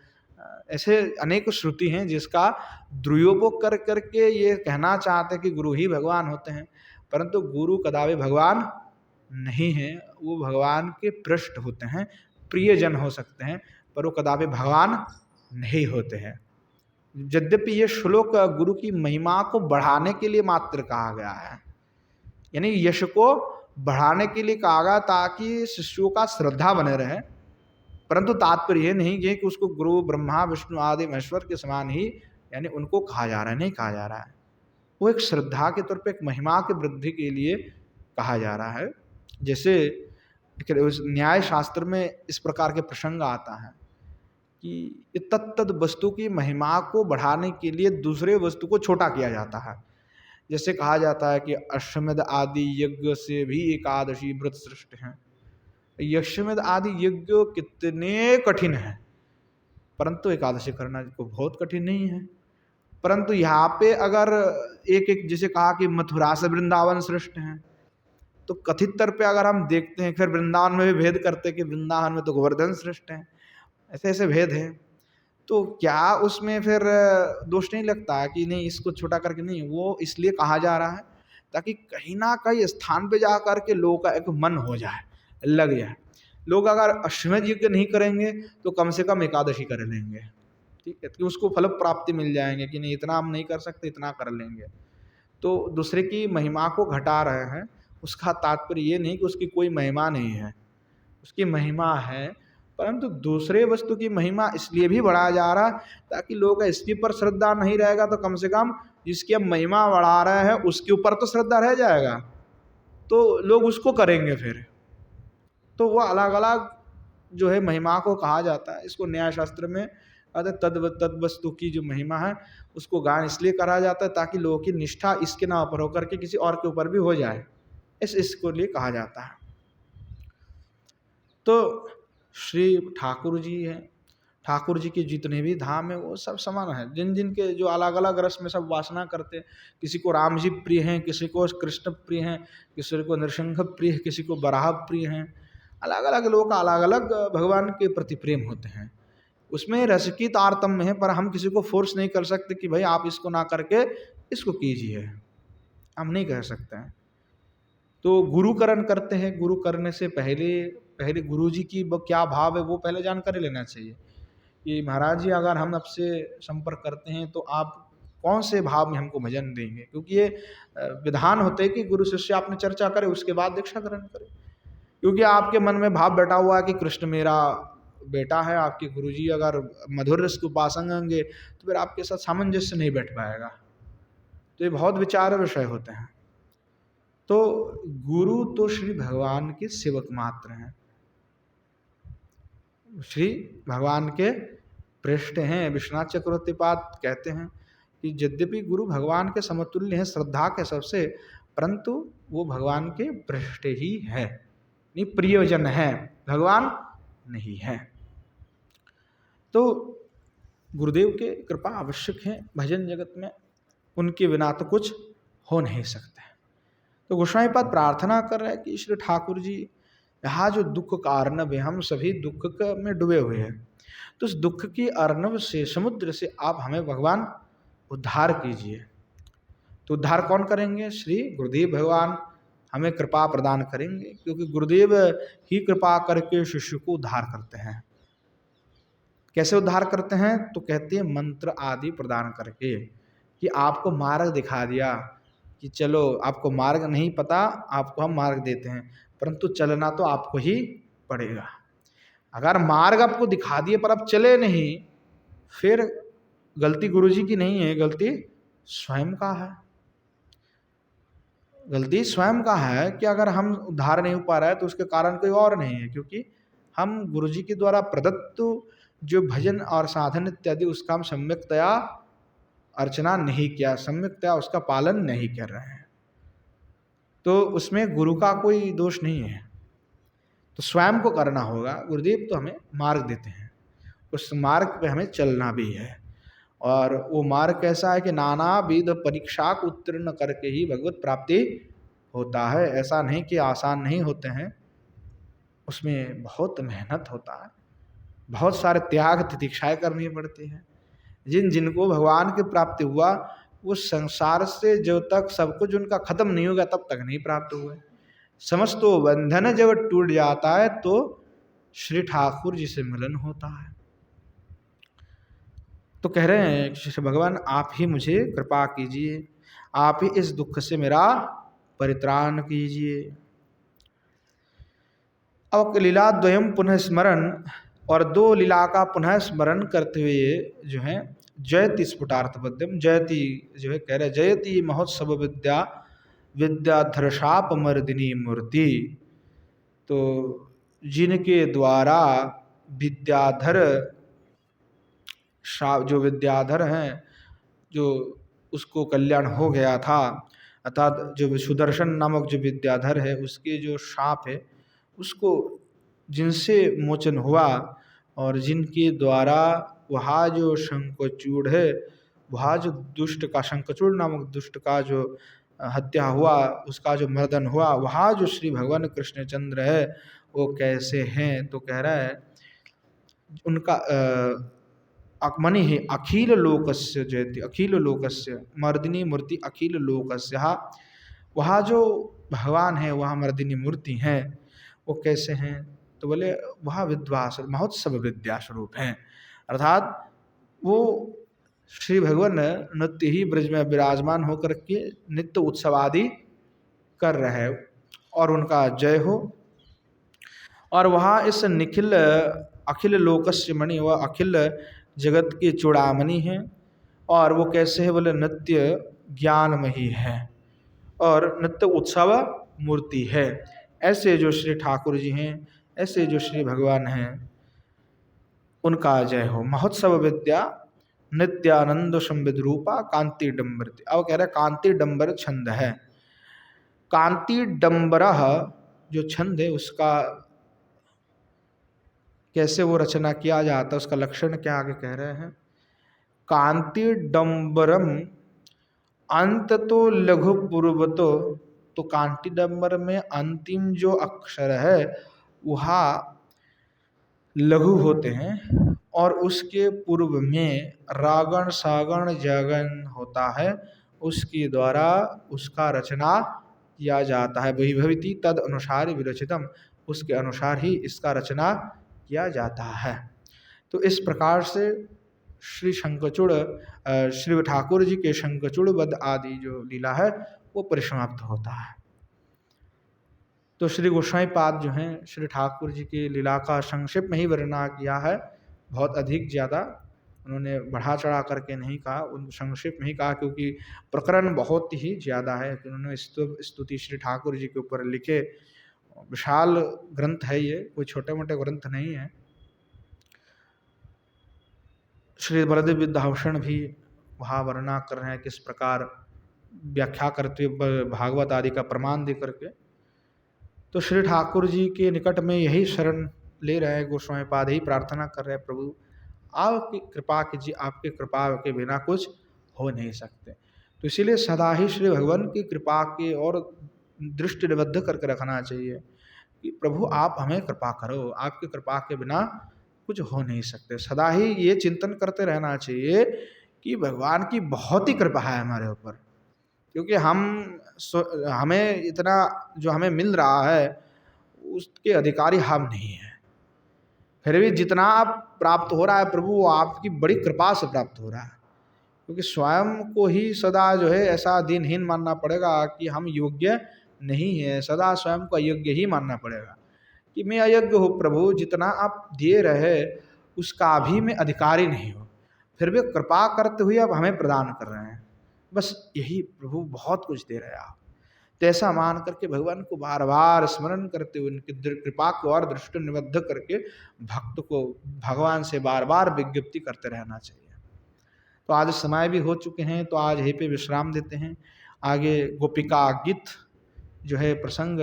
ऐसे अनेक श्रुति हैं जिसका दुरुपयोग कर करके ये कहना चाहते हैं कि गुरु ही भगवान होते हैं, परंतु गुरु कदापि भगवान नहीं है। वो भगवान के पृष्ठ होते हैं, प्रियजन हो सकते हैं, पर वो कदापि भगवान नहीं होते हैं। यद्यपि ये श्लोक गुरु की महिमा को बढ़ाने के लिए मात्र कहा गया है, यानी यश को बढ़ाने के लिए कहा गया ताकि शिष्यों का श्रद्धा बने रहे, परंतु तात्पर्य ये नहीं कि उसको गुरु ब्रह्मा विष्णु आदि महेश्वर के समान ही यानी उनको कहा जा रहा है, नहीं कहा जा रहा है। वो एक श्रद्धा के तौर पे, एक महिमा की वृद्धि के लिए कहा जा रहा है। जैसे न्याय शास्त्र में इस प्रकार के प्रसंग आता है कि तत्त वस्तु की महिमा को बढ़ाने के लिए दूसरे वस्तु को छोटा किया जाता है। जैसे कहा जाता है कि अश्वमेध आदि यज्ञ से भी एकादशी व्रत श्रेष्ठ हैं। अश्वमेध आदि यज्ञ कितने कठिन हैं, परंतु एकादशी करना को बहुत कठिन नहीं है। परंतु यहाँ पे अगर एक एक जैसे कहा कि मथुरा से वृंदावन श्रेष्ठ हैं, तो कथित तौर पे अगर हम देखते हैं, फिर वृंदावन में भी भेद करते हैं कि वृंदावन में तो गोवर्धन श्रेष्ठ हैं, ऐसे ऐसे भेद हैं। तो क्या उसमें फिर दोष नहीं लगता कि नहीं इसको छोटा करके नहीं, वो इसलिए कहा जा रहा है ताकि कहीं ना कहीं स्थान पे जा कर के लोगों का एक मन हो जाए, लग जाए। लोग अगर अश्वमेध यज्ञ नहीं करेंगे तो कम से कम एकादशी कर लेंगे, ठीक है, कि उसको फल प्राप्ति मिल जाएंगे कि नहीं इतना हम नहीं कर सकते, इतना कर लेंगे। तो दूसरे की महिमा को घटा रहे हैं, उसका तात्पर्य ये नहीं कि उसकी कोई महिमा नहीं है, उसकी महिमा है, परंतु दूसरे वस्तु की महिमा इसलिए भी बढ़ाया जा रहा है ताकि लोगों का इसके ऊपर श्रद्धा नहीं रहेगा तो कम से कम जिसकी हम महिमा बढ़ा रहे हैं उसके ऊपर तो श्रद्धा रह जाएगा, तो लोग उसको करेंगे फिर। तो वह अलग अलग जो है महिमा को कहा जाता है। इसको न्याय शास्त्र में तद वस्तु की जो महिमा है उसको गान इसलिए कहा जाता है ताकि लोगों की निष्ठा इसके नाम पर होकर के किसी और के ऊपर भी हो जाए, इसको लिए कहा जाता है। तो श्री ठाकुर जी हैं, ठाकुर जी के जितने भी धाम है वो सब समान है। जिन जिन के जो अलग अलग रस में सब वासना करते हैं, किसी को राम जी प्रिय हैं, किसी को कृष्ण प्रिय हैं, किसी को नृसिंह प्रिय है, किसी को बराह प्रिय हैं। अलग अलग लोगों का अलग अलग भगवान के प्रति प्रेम होते हैं, उसमें रस की तारतम्य है। पर हम किसी को फोर्स नहीं कर सकते कि भाई आप इसको ना करके इसको कीजिए, हम नहीं कह सकते हैं। तो गुरुकरण करते हैं, गुरु करने से पहले गुरु जी की क्या भाव है वो पहले जानकारी लेना चाहिए कि महाराज जी अगर हम आपसे संपर्क करते हैं तो आप कौन से भाव में हमको भजन देंगे, क्योंकि ये विधान होते हैं कि गुरु शिष्य आपने चर्चा करे उसके बाद दीक्षा ग्रहण करे। क्योंकि आपके मन में भाव बैठा हुआ है कि कृष्ण मेरा बेटा है, आपके गुरुजी अगर मधुर रस को उपासक होंगे तो फिर आपके साथ सामंजस्य नहीं बैठ पाएगा। तो ये बहुत विचार विषय होते हैं। तो गुरु तो श्री भगवान के सेवक मात्र हैं, श्री भगवान के पृष्ठ हैं। विश्वनाथ चक्रवर्ती पाद कहते हैं कि यद्यपि गुरु भगवान के समतुल्य हैं श्रद्धा के सबसे, परंतु वो भगवान के पृष्ठ ही है, नहीं प्रियजन है, भगवान नहीं है। तो गुरुदेव के कृपा आवश्यक है भजन जगत में, उनके बिना तो कुछ हो नहीं सकता है। तो गोस्वामी पाद प्रार्थना कर रहे हैं कि श्री ठाकुर जी यहाँ जो दुख का अर्नब है, हम सभी दुख में डूबे हुए हैं, तो उस दुख की अर्नब से, समुद्र से आप हमें भगवान उद्धार कीजिए। तो उद्धार कौन करेंगे? श्री गुरुदेव भगवान हमें कृपा प्रदान करेंगे, क्योंकि गुरुदेव ही कृपा करके शिष्य को उद्धार करते हैं। कैसे उद्धार करते हैं? तो कहते हैं मंत्र आदि प्रदान करके, कि आपको मार्ग दिखा दिया कि चलो, आपको मार्ग नहीं पता, आपको हम मार्ग देते हैं, परंतु चलना तो आपको ही पड़ेगा। अगर मार्ग आपको दिखा दिए पर आप चले नहीं, फिर गलती गुरुजी की नहीं है, गलती स्वयं का है। गलती स्वयं का है कि अगर हम उद्धार नहीं हो पा रहा है तो उसके कारण कोई और नहीं है, क्योंकि हम गुरुजी के द्वारा प्रदत्त जो भजन और साधन इत्यादि उसका हम सम्यकतया अर्चना नहीं किया, सम्यकतया उसका पालन नहीं कर रहे हैं, तो उसमें गुरु का कोई दोष नहीं है। तो स्वयं को करना होगा। गुरुदेव तो हमें मार्ग देते हैं, उस मार्ग पे हमें चलना भी है। और वो मार्ग कैसा है कि नाना विध परीक्षा को उत्तीर्ण करके ही भगवत प्राप्ति होता है। ऐसा नहीं कि आसान नहीं होते हैं, उसमें बहुत मेहनत होता है, बहुत सारे त्याग तितिक्षाएं करनी पड़ती हैं। जिनको भगवान की प्राप्ति हुआ उस संसार से जब तक सब कुछ उनका खत्म नहीं होगा तब तक नहीं प्राप्त हुए। समस्तो बंधन जब टूट जाता है तो श्री ठाकुर जी से मिलन होता है। तो कह रहे हैं कि श्री भगवान आप ही मुझे कृपा कीजिए, आप ही इस दुख से मेरा परित्राण कीजिए। अब लीला द्वयम पुनः स्मरण, और दो लीला का पुनः स्मरण करते हुए जो है जयति स्फुटार्थ पद्यम, जयति जो है कह रहे जयति महोत्सव विद्या विद्याधर मर्दिनी मूर्ति। तो जिनके द्वारा विद्याधर जो विद्याधर हैं, जो उसको कल्याण हो गया था, अर्थात जो सुदर्शन नामक जो विद्याधर है उसके जो शाप है उसको जिनसे मोचन हुआ, और जिनके द्वारा वह जो शंखचूड़ है, वह जो दुष्ट का शंखचूड़ नामक दुष्ट का जो हत्या हुआ, उसका जो मर्दन हुआ, वह जो श्री भगवान कृष्णचंद्र है वो कैसे हैं। तो कह रहा है उनका मणि है अखिल लोकस्य जयति, अखिल लोकस्य मर्दिनी मूर्ति अखिल लोकस्य। वह जो भगवान है वह मर्दिनी मूर्ति हैं, वो कैसे हैं। तो बोले वह विद्वास महोत्सव विद्या स्वरूप हैं, अर्थात वो श्री भगवान नित्य ही ब्रज में विराजमान होकर के नित्य उत्सव आदि कर रहे हैं, और उनका जय हो। और वह इस निखिल अखिल लोकस्य मणि, वह अखिल जगत के चूड़ामणि हैं, और वो कैसे है बोले नित्य ज्ञानमयी है और नित्य उत्सव मूर्ति है। ऐसे जो श्री ठाकुर जी हैं, ऐसे जो श्री भगवान हैं, उनका जय हो। महोत्सव विद्या नित्यानंद संविद रूपा कांति डम्बरति। अब कह रहे कांति डम्बर छंद है। कांति डम्बर जो छंद है उसका कैसे वो रचना किया जाता है, उसका लक्षण क्या आगे कह रहे हैं। कांति डम्बरम अंत तो लघु पूर्वतो, तो कांति डम्बर में अंतिम जो अक्षर है वह लघु होते हैं, और उसके पूर्व में रागण सागण जगन होता है, उसके द्वारा उसका रचना किया जाता है। वही भविति तद अनुसार विरचितम, उसके अनुसार ही इसका रचना किया जाता है। तो इस प्रकार से श्री शंखचूड़ श्री ठाकुर जी के शंखचूड़ वध आदि जो लीला है वो परिसमाप्त होता है। तो श्री गोसाई पाद जो हैं श्री ठाकुर जी की लीला का संक्षेप में ही वर्णना किया है, बहुत अधिक ज़्यादा उन्होंने बढ़ा चढ़ा करके नहीं कहा, उन संक्षेप में ही कहा, क्योंकि प्रकरण बहुत ही ज़्यादा है। तो उन्होंने स्तुति श्री ठाकुर जी के ऊपर लिखे, विशाल ग्रंथ है ये, कोई छोटे मोटे ग्रंथ नहीं है। श्री बलदेव विद्याभूषण भी वहाँ वर्णना कर रहे हैं किस प्रकार व्याख्या करते भागवत आदि का प्रमाण दे करके। तो श्री ठाकुर जी के निकट में यही शरण ले रहे हैं, गोस्वामी पाद ही प्रार्थना कर रहे हैं, प्रभु आपकी कृपा कीजिए, आपकी कृपा के बिना कुछ हो नहीं सकते। तो इसीलिए सदा ही श्री भगवान की कृपा की और दृष्टि निबद्ध करके रखना चाहिए कि प्रभु आप हमें कृपा करो, आपकी कृपा के बिना कुछ हो नहीं सकते। सदा ही ये चिंतन करते रहना चाहिए कि भगवान की बहुत ही कृपा है हमारे ऊपर, क्योंकि हमें इतना जो हमें मिल रहा है उसके अधिकारी हम नहीं हैं। फिर भी जितना आप प्राप्त हो रहा है प्रभु वो आपकी बड़ी कृपा से प्राप्त हो रहा है, क्योंकि स्वयं को ही सदा जो है ऐसा दीनहीन मानना पड़ेगा कि हम योग्य नहीं है, सदा स्वयं को अयोग्य ही मानना पड़ेगा कि मैं अयोग्य हूँ प्रभु, जितना आप दे रहे उसका भी मैं अधिकारी नहीं हूँ, फिर भी कृपा करते हुए आप हमें प्रदान कर रहे हैं, बस यही प्रभु बहुत कुछ दे रहे हैं आप। तो ऐसा मान करके भगवान को बार बार स्मरण करते हुए उनकी कृपा को और दृष्टि निबद्ध करके भक्त को भगवान से बार बार विज्ञप्ति करते रहना चाहिए। तो आज समय भी हो चुके हैं, तो आज यहीं पे विश्राम देते हैं। आगे गोपिका गीत जो है प्रसंग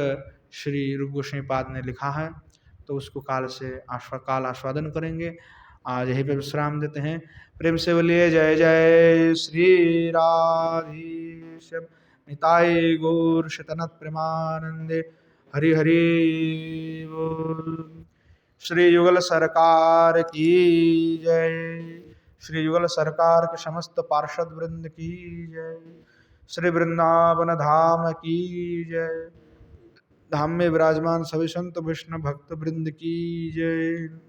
श्री रूप गोस्वामी पाद ने लिखा है, तो उसको काल आस्वादन करेंगे। आज यहीं पे विश्राम देते हैं। प्रेम से बोलिए जय जय श्री राधेश्याम निताय गौर शतनत प्रेमानंदे हरि हरि बोल। श्री युगल सरकार की जय। श्री युगल सरकार के समस्त पार्षद वृंद की जय। श्री वृंदावन धाम की जय। धाम में विराजमान सभी संत विष्णु भक्त वृंद की जय।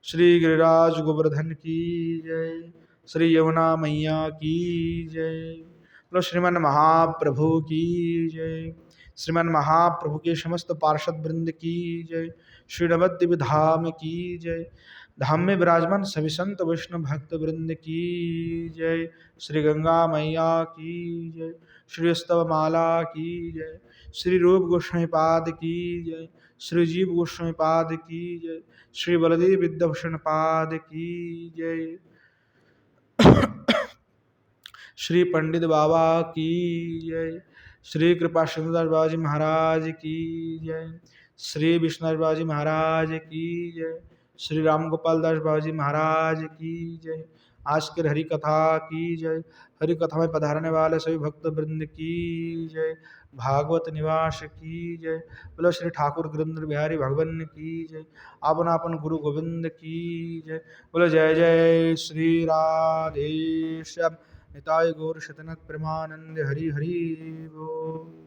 श्री गिरिराज गोवर्धन की जय। श्री यमुना मैया की जय। बोलो श्रीमन महाप्रभु की जय। श्रीमन महाप्रभु के समस्त पार्षद वृंद की जय। श्री नवद्वीप धाम की जय। धाम में विराजमान सभी संत वैष्णव भक्त वृंद की जय। श्री गंगा मैया की जय। श्री स्तव माला की जय। श्री रूप गोस्वामी पाद की जय। श्री जीव गोस्वामी पाद की जय। श्री बलदेव विद्याभूषण पाद की जय। श्री पंडित बाबा की जय। श्री कृपा सिंधुदास बाबा जी महाराज की जय। श्री विष्णुदास बाबा जी महाराज की जय। श्री राम गोपाल दास बाबा जी महाराज की जय। आज के हरि कथा की जय। हरि कथा में पधारने वाले सभी भक्त वृंद की जय। भागवत निवास की जय। बोलो श्री ठाकुर गिरिंद्र बिहारी भगवान की जय। आपन आपन गुरु गोविंद की जय। बोलो जय जय श्री राधेश्याम। निताय गौर शतनत प्रेमानंद हरि हरि बोल।